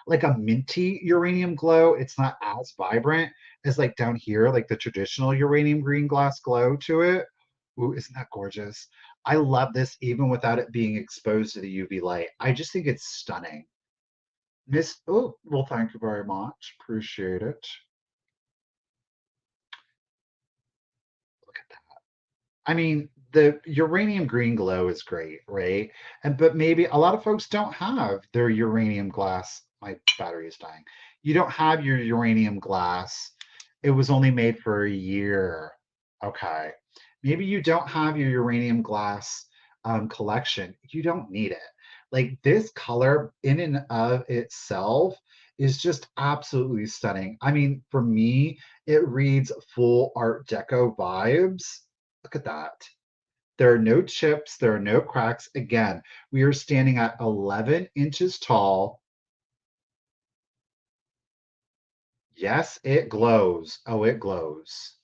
like a minty uranium glow. It's not as vibrant as like down here, like the traditional uranium green glass glow to it. Ooh, isn't that gorgeous? I love this even without it being exposed to the UV light. I just think it's stunning. Miss, oh, well, thank you very much. Appreciate it. Look at that. I mean, the uranium green glow is great, right? And but maybe a lot of folks don't have their uranium glass. My battery is dying. You don't have your uranium glass. It was only made for a year. Okay. Maybe you don't have your uranium glass collection. You don't need it. Like this color in and of itself is just absolutely stunning. I mean, for me, it reads full Art Deco vibes. Look at that. There are no chips, there are no cracks. Again, we are standing at 11 inches tall. Yes, it glows. Oh, it glows.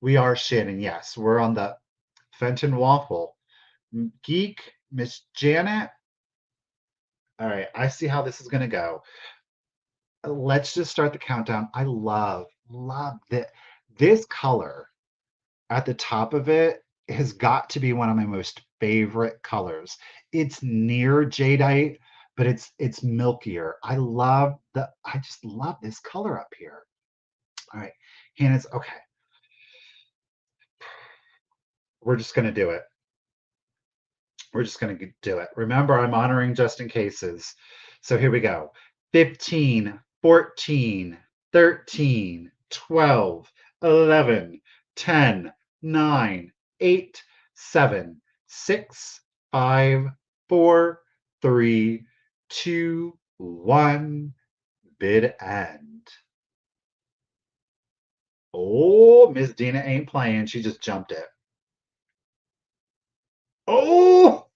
We are Shannon. Yes, we're on the Fenton waffle. Geek, Miss Janet. All right, I see how this is going to go. Let's just start the countdown. I love that this color at the top of it. has got to be one of my most favorite colors. It's near jadeite, but it's milkier. I just love this color up here. All right, Hannah's okay. We're just gonna do it. We're just gonna do it. Remember, I'm honoring just in cases. So here we go. 15, 14, 13, 12, 11, 10, 9, 8, 7, 6, 5, 4, 3, 2, 1. Bid end. Oh, Miss Dina ain't playing. She just jumped it. Oh,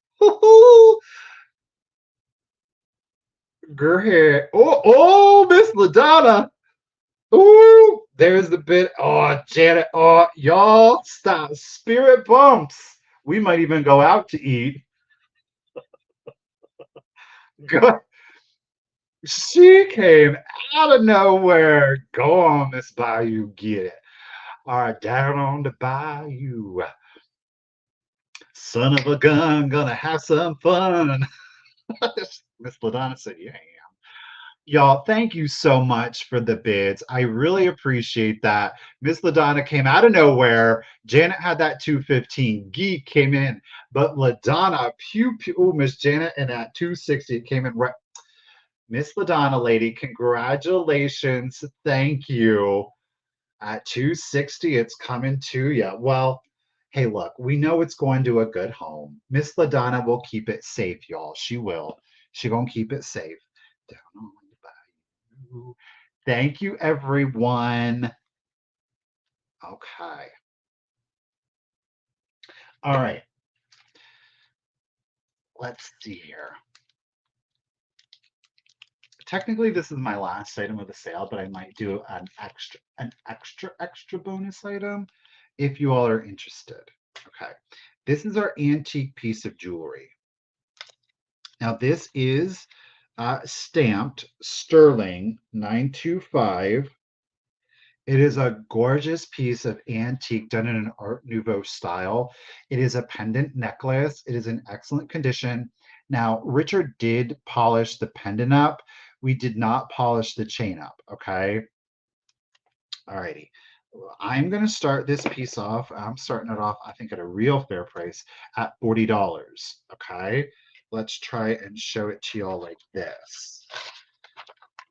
girl hair. Oh, Miss LaDonna. Ooh, there's the bit. Oh, Janet. Oh, y'all stop. Spirit bumps. We might even go out to eat. Good. She came out of nowhere. Go on, Miss Bayou. Get it. All right, down on the bayou. Son of a gun, gonna have some fun. Miss LaDonna said, yeah. Y'all, thank you so much for the bids. I really appreciate that. Miss LaDonna came out of nowhere. Janet had that 215. Geek came in, but LaDonna, pew pew. Oh, Miss Janet, and at 260, it came in right. Miss LaDonna, lady, congratulations. Thank you. At 260, it's coming to you. Well, hey, look, we know it's going to a good home. Miss LaDonna will keep it safe, y'all. She will. She gonna keep it safe. Down on the bayou. Thank you, everyone. Okay. All right. Let's see here. Technically, this is my last item of the sale, but I might do an extra bonus item if you all are interested. Okay. This is our antique piece of jewelry. Now, this is stamped sterling 925. It is a gorgeous piece of antique done in an Art Nouveau style. It is a pendant necklace. It is in excellent condition. Now, Richard did polish the pendant up. We did not polish the chain up, okay? All righty. I'm going to start this piece off. I'm starting it off, I think, at a real fair price at $40, okay? Let's try and show it to y'all like this.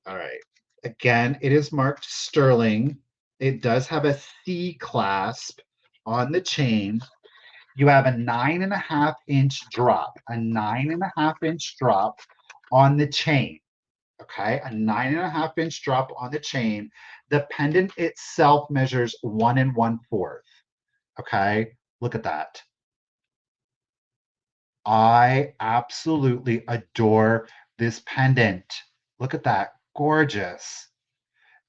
All right. Again, it is marked sterling. It does have a C clasp on the chain. You have a 9.5-inch drop, a 9.5-inch drop on the chain. Okay, a 9.5-inch drop on the chain. The pendant itself measures 1 1/4. Okay, look at that. I absolutely adore this pendant. Look at that, gorgeous.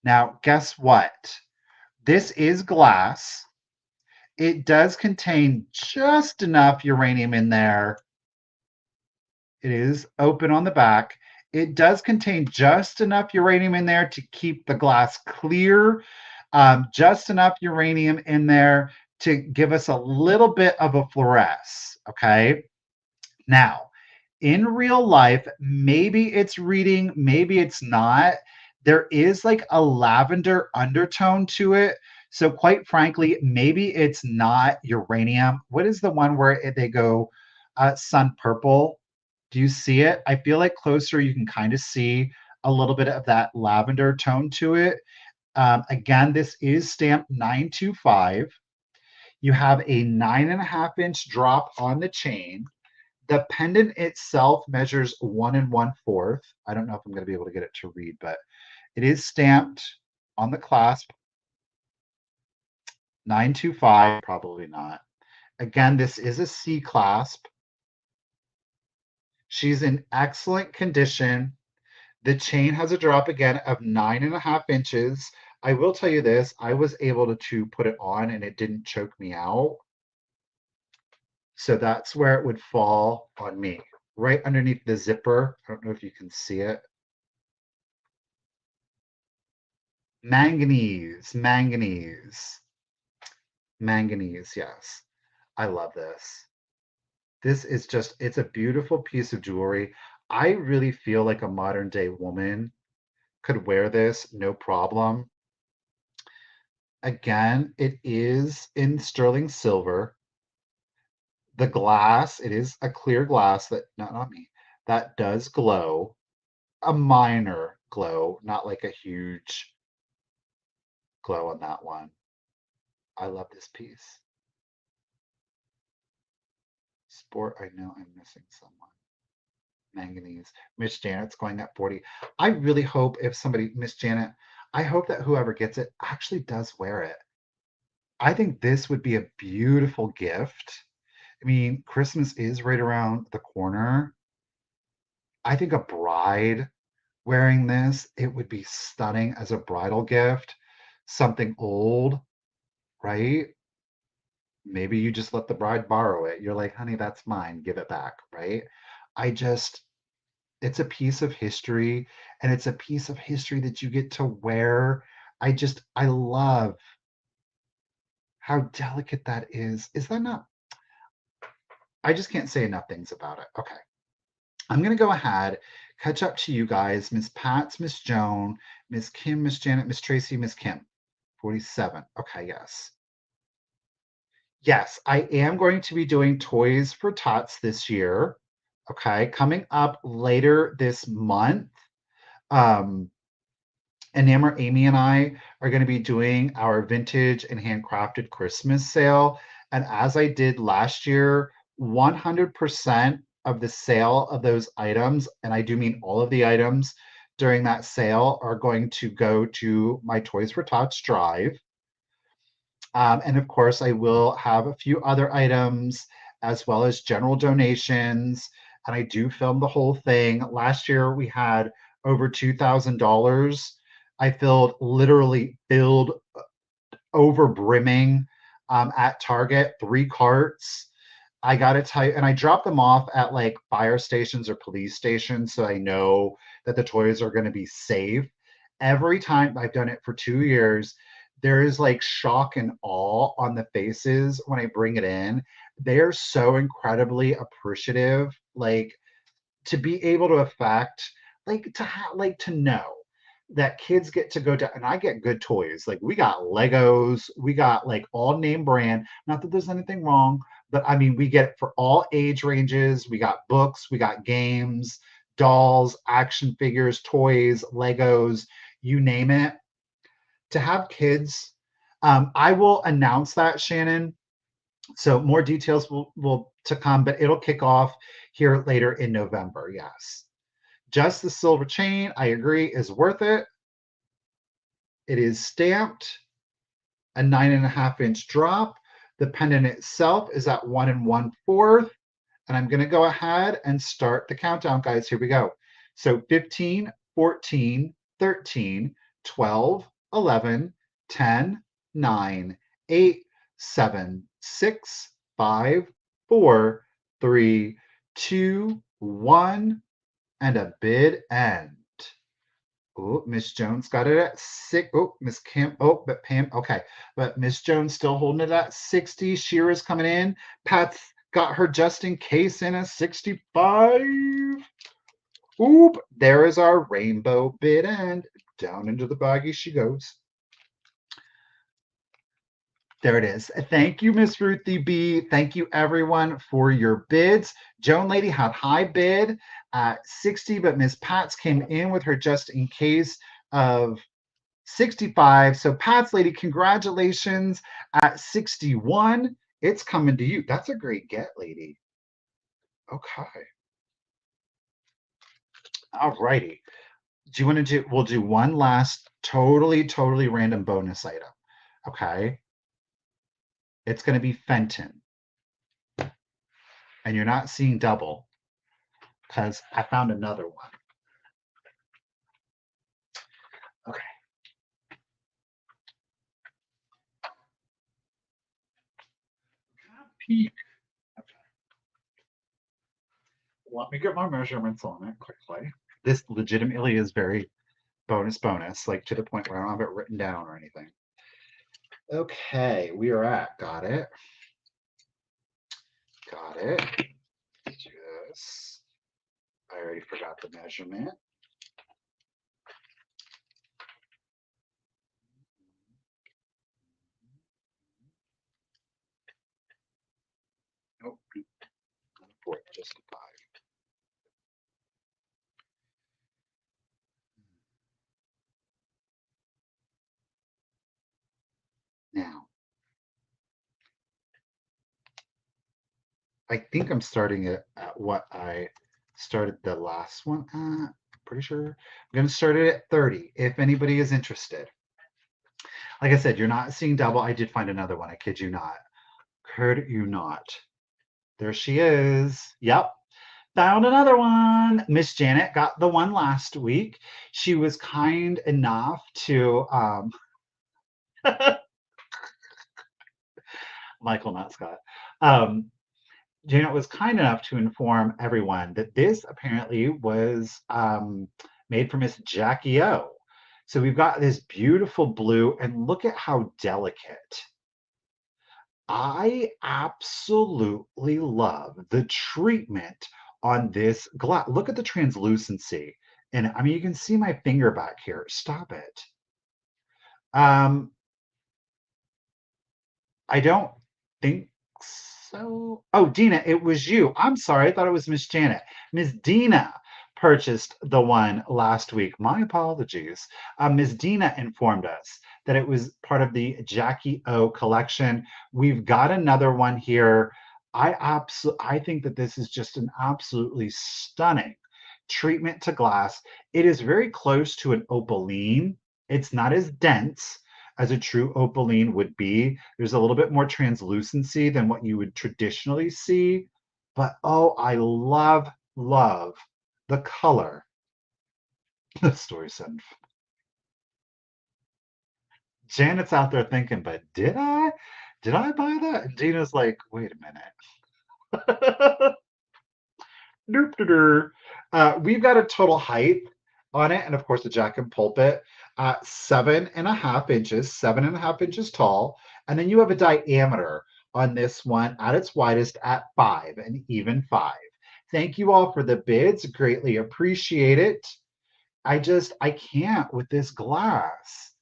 Now, guess what? This is glass. It does contain just enough uranium in there. It is open on the back. It does contain just enough uranium in there to keep the glass clear, just enough uranium in there to give us a little bit of a fluoresce, okay? Now, in real life, maybe it's reading, maybe it's not. There is like a lavender undertone to it. So, quite frankly, maybe it's not uranium. What is the one where they go sun purple? Do you see it? I feel like closer you can kind of see a little bit of that lavender tone to it. Again, this is stamped 925. You have a 9.5-inch drop on the chain. The pendant itself measures 1 1/4. I don't know if I'm going to be able to get it to read, but it is stamped on the clasp 925. Probably not. Again, this is a C clasp. She's in excellent condition. The chain has a drop again of 9.5 inches. I will tell you this, I was able to put it on and it didn't choke me out. So that's where it would fall on me, right underneath the zipper. I don't know if you can see it. Manganese, manganese, manganese, yes. I love this. This is just, it's a beautiful piece of jewelry. I really feel like a modern day woman could wear this, no problem. Again, it is in sterling silver. The glass, it is a clear glass that, no, not me, that does glow. A minor glow, not like a huge glow on that one. I love this piece. Sport, I know I'm missing someone. Manganese. Miss Janet's going at 40. I really hope if somebody, Miss Janet, I hope that whoever gets it actually does wear it. I think this would be a beautiful gift. I mean, Christmas is right around the corner. I think a bride wearing this, it would be stunning as a bridal gift. Something old, right? Maybe you just let the bride borrow it. You're like, honey, that's mine. Give it back, right? I just, it's a piece of history and it's a piece of history that you get to wear. I love how delicate that is. Is that not? I just can't say enough things about it. Okay. I'm going to go ahead, catch up to you guys. Miss Pats, Miss Joan, Miss Kim, Miss Janet, Miss Tracy, Miss Kim. 47. Okay, yes. Yes, I am going to be doing Toys for Tots this year. Okay, coming up later this month. Um, Enamor Amy and I are going to be doing our vintage and handcrafted Christmas sale. And as I did last year, 100% of the sale of those items, and I do mean all of the items during that sale, are going to go to my Toys for Tots drive. And of course, I will have a few other items as well as general donations. And I do film the whole thing. Last year, we had over $2,000. I literally filled over brimming at Target, 3 carts. I got to tell you, and I drop them off at like fire stations or police stations so I know that the toys are going to be safe. Every time I've done it for 2 years, there is like shock and awe on the faces when I bring it in. They are so incredibly appreciative. Like to be able to affect, like to have, like to know that kids get to go to, and I get good toys. Like we got Legos, we got like all name brand. Not that there's anything wrong, but I mean, we get it for all age ranges. We got books, we got games, dolls, action figures, toys, Legos, you name it. To have kids, I will announce that, Shannon. So more details will to come, but it'll kick off here later in November. Yes. Just the silver chain, I agree, is worth it. It is stamped, a 9.5-inch drop. The pendant itself is at 1 1/4. And I'm going to go ahead and start the countdown, guys. Here we go. So 15, 14, 13, 12, 11, 10, 9, 8, 7, 6, 5, 4, 3, 2, 1, and a bid end. Oh, Miss Jones got it at 6. Oh, Miss Kim. Oh, but Pam. Okay. But Miss Jones still holding it at 60. Shira's coming in. Pat's got her just in case in a 65. Oop. There is our rainbow bid end. Down into the baggie she goes. There it is. Thank you, Miss Ruthie B. Thank you, everyone, for your bids. Joan Lady had high bid at 60, but Miss Pats came in with her just in case of 65. So Pats Lady, congratulations at 61. It's coming to you. That's a great get, lady. Okay. All righty. Do you want to do, we'll do one last totally random bonus item. Okay. It's going to be Fenton. And you're not seeing double because I found another one. Okay. Peek. Okay. Let me get my measurements on it quickly. This legitimately is very bonus, like to the point where I don't have it written down or anything. Okay, we are at, got it. Got it. Let's do this. I already forgot the measurement. Nope, not a fourth, just a 5. Now, I think I'm starting it at what I started the last one at. Pretty sure I'm going to start it at 30 if anybody is interested. Like I said, you're not seeing double. I did find another one. I kid you not. Could you not? There she is. Yep. Found another one. Miss Janet got the one last week. She was kind enough to, Michael, not Scott. Um, Janet was kind enough to inform everyone that this apparently was made for Miss Jackie O. So we've got this beautiful blue, and look at how delicate. I absolutely love the treatment on this glass. Look at the translucency. And I mean, you can see my finger back here. Stop it. Um, I don't think so. Oh, Dina, it was you. I'm sorry. I thought it was Miss Janet. Miss Dina purchased the one last week. My apologies. Miss Dina informed us that it was part of the Jackie O collection. We've got another one here. I think that this is just an absolutely stunning treatment to glass. It is very close to an opaline. It's not as dense as a true opaline would be. There's a little bit more translucency than what you would traditionally see. But oh, I love the color. The story said, Janet's out there thinking, but did I? Did I buy that? And Gina's like, wait a minute. We've got a total height on it, and of course, the jack and pulpit, 7.5 inches, 7.5 inches tall. And then you have a diameter on this one at its widest at 5, an even 5. Thank you all for the bids. Greatly appreciate it. I can't with this glass.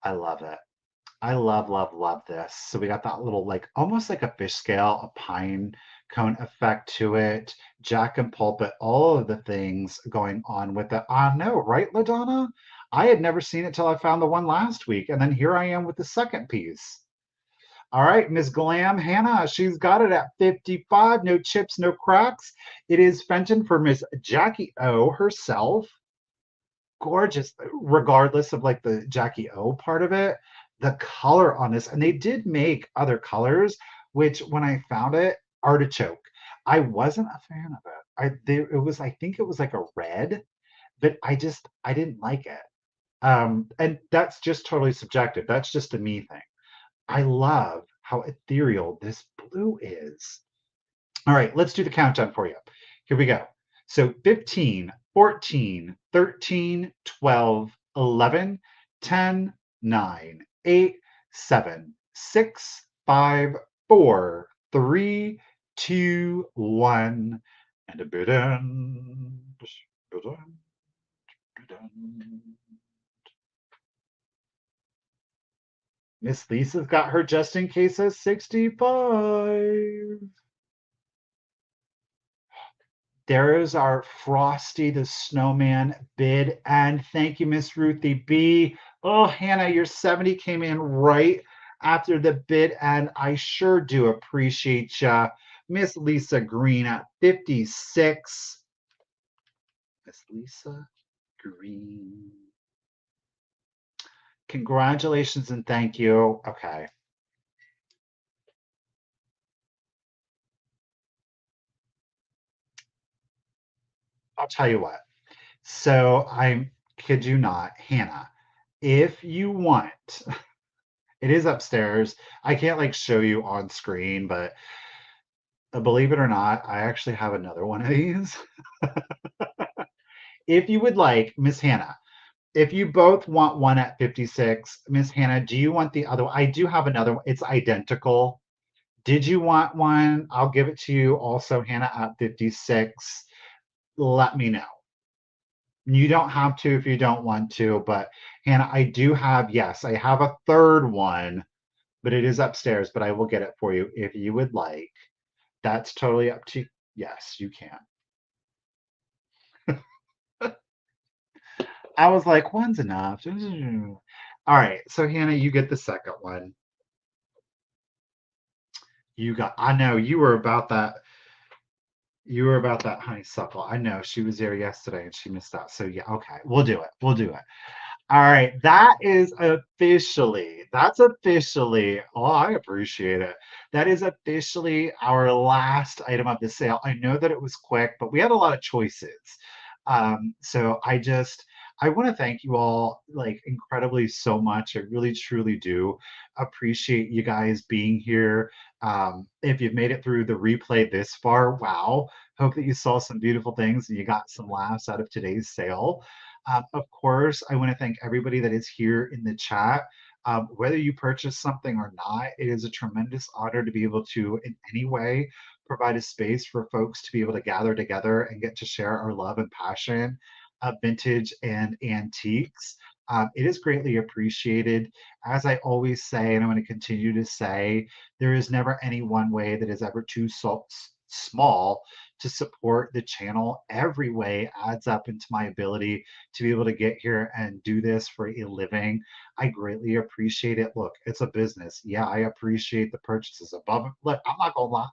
I love it. I love this. So we got that little, like, almost like a fish scale, a pine cone effect to it, jack and pulpit, all of the things going on with it. I know, right, LaDonna? I had never seen it till I found the one last week, and then here I am with the second piece. All right, Miss Glam Hannah, she's got it at 55. No chips, no cracks. It is Fenton for Miss Jackie O herself. Gorgeous, regardless of like the Jackie O part of it. The color on this, and they did make other colors, which when I found it, artichoke. I wasn't a fan of it. I think it was like a red, but I didn't like it. And that's just totally subjective. That's just a me thing. I love how ethereal this blue is. All right, let's do the countdown for you. Here we go. So 15, 14, 13, 12, 11, 10, 9, 8, 7, 6, 5, 4, 3, 2, 1, and a bid end. Miss Lisa's got her just in case at 65. There is our Frosty the Snowman bid. And thank you, Miss Ruthie B. Oh, Hannah, your 70 came in right after the bid, and I sure do appreciate ya. Miss Lisa Green at 56. Miss Lisa Green. Congratulations and thank you. Okay. I'll tell you what. So I kid you not, Hannah, if you want, it is upstairs. I can't like show you on screen, but believe it or not, I actually have another one of these. If you would like, Miss Hannah, if you both want one at 56, Miss Hannah, do you want the other one? I do have another one. It's identical. Did you want one? I'll give it to you also, Hannah, at 56. Let me know. You don't have to if you don't want to, but Hannah, I do have, yes, I have a third one, but it is upstairs, but I will get it for you if you would like. That's totally up to you. Yes, you can. I was like, one's enough. All right, so Hannah, you get the second one. I know you were about that honeysuckle. I know she was there yesterday and she missed out. So yeah, okay, we'll do it. We'll do it. All right, that's officially, oh, I appreciate it. That is officially our last item of the sale. I know that it was quick, but we had a lot of choices. So I want to thank you all like incredibly so much. I really truly do appreciate you guys being here. If you've made it through the replay this far, wow. Hope that you saw some beautiful things and you got some laughs out of today's sale. Of course, I want to thank everybody that is here in the chat. Whether you purchase something or not, it is a tremendous honor to be able to, in any way, provide a space for folks to be able to gather together and get to share our love and passion of vintage and antiques. It is greatly appreciated. As I always say, and I'm going to continue to say, there is never any one way that is ever too small to support the channel. Every way adds up into my ability to be able to get here and do this for a living. I greatly appreciate it. Look, it's a business. Yeah, I appreciate the purchases above. Look, I'm not gonna lie,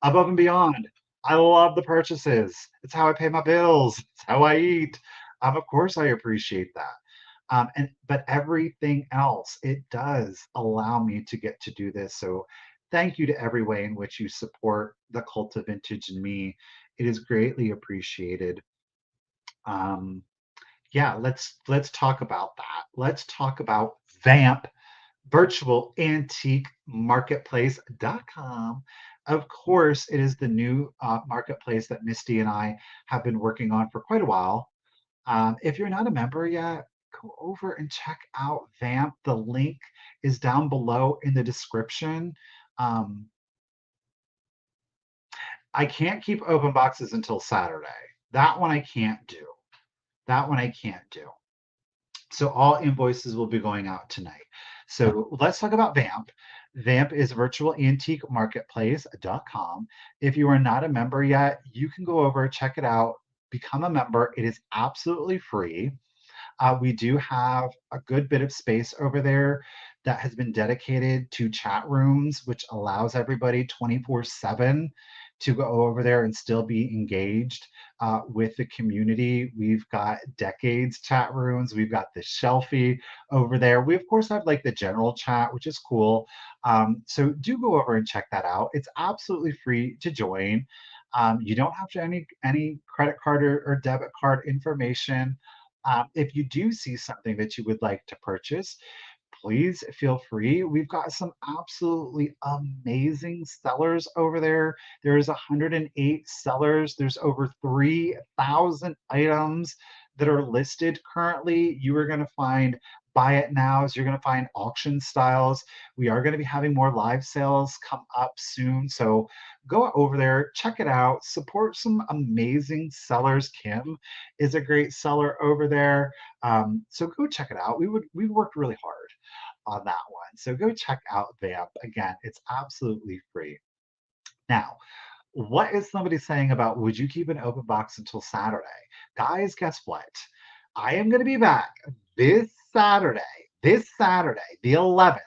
above and beyond. I love the purchases. It's how I pay my bills. It's how I eat. Of course, I appreciate that. And but everything else, it does allow me to get to do this. So thank you to every way in which you support the cult of vintage and me. It is greatly appreciated. Um, yeah, let's talk about that. Let's talk about Vamp virtual antique marketplace.com. Of course, it is the new marketplace that Misty and I have been working on for quite a while. If you're not a member yet, go over and check out Vamp. The link is down below in the description. Um, I can't keep open boxes until Saturday. That one I can't do. That one I can't do. So all invoices will be going out tonight. So let's talk about Vamp. Vamp is virtualantiquemarketplace.com. If you are not a member yet, you can go over, check it out, become a member. It is absolutely free. We do have a good bit of space over there that has been dedicated to chat rooms, which allows everybody 24/7 to go over there and still be engaged with the community. We've got decades chat rooms. We've got the shelfie over there. We, of course, have like the general chat, which is cool. So do go over and check that out. It's absolutely free to join. You don't have to any credit card or debit card information. If you do see something that you would like to purchase, please feel free. We've got some absolutely amazing sellers over there. There's 108 sellers. There's over 3,000 items that are listed currently. You are going to find buy it nows. You're going to find auction styles. We are going to be having more live sales come up soon. So go over there, check it out, support some amazing sellers. Kim is a great seller over there. So go check it out. We worked really hard on that one. So go check out Vamp. Again, it's absolutely free. Now, what is somebody saying about would you keep an open box until Saturday? Guys, guess what? I am going to be back this Saturday, the 11th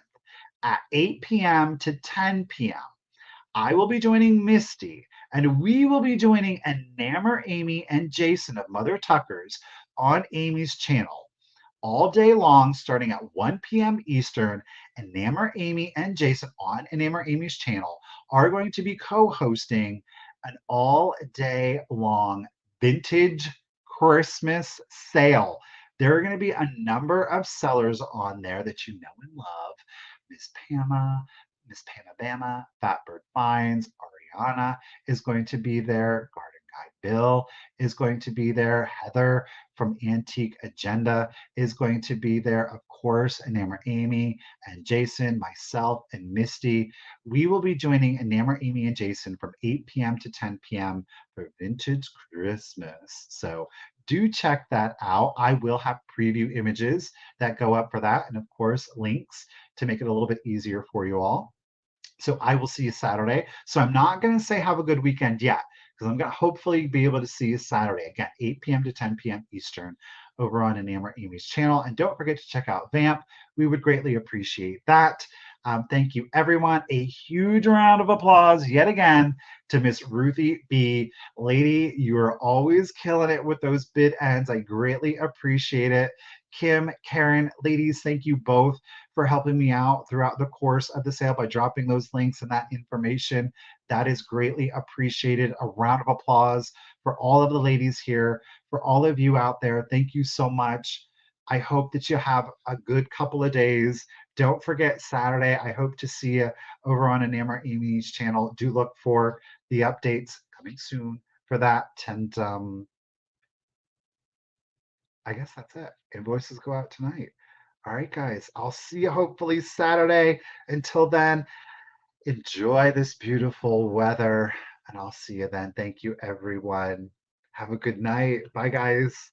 at 8 p.m. to 10 p.m. I will be joining Misty, and we will be joining Enamor Amy and Jason of Mother Tuckers on Amy's channel all day long, starting at 1 p.m. Eastern. Enamor Amy and Jason on Enamor Amy's channel are going to be co-hosting an all-day long vintage Christmas sale. There are going to be a number of sellers on there that you know and love. Miss Pama Bama, Fatbird Finds, Ariana is going to be there. Garden guy Bill is going to be there. Heather from Antique Agenda is going to be there. Of course, Enamor Amy and Jason, myself, and Misty. We will be joining Enamor Amy and Jason from 8 p.m. to 10 p.m. for Vintage Christmas. So do check that out. I will have preview images that go up for that, and of course, links to make it a little bit easier for you all. So I will see you Saturday. So I'm not going to say have a good weekend yet, because I'm going to hopefully be able to see you Saturday, again, 8 p.m. to 10 p.m. Eastern over on Enamor Amy's channel. And don't forget to check out Vamp. We would greatly appreciate that. Thank you, everyone. A huge round of applause yet again to Miss Ruthie B. Lady, you are always killing it with those bid ends. I greatly appreciate it. Kim, Karen, ladies, thank you both for helping me out throughout the course of the sale by dropping those links and that information. That is greatly appreciated. A round of applause for all of the ladies here, for all of you out there. Thank you so much. I hope that you have a good couple of days. Don't forget Saturday. I hope to see you over on Enamor Amy's channel. Do look for the updates coming soon for that. And I guess that's it. Invoices go out tonight. All right, guys. I'll see you hopefully Saturday. Until then, enjoy this beautiful weather, and I'll see you then. Thank you, everyone. Have a good night. Bye, guys.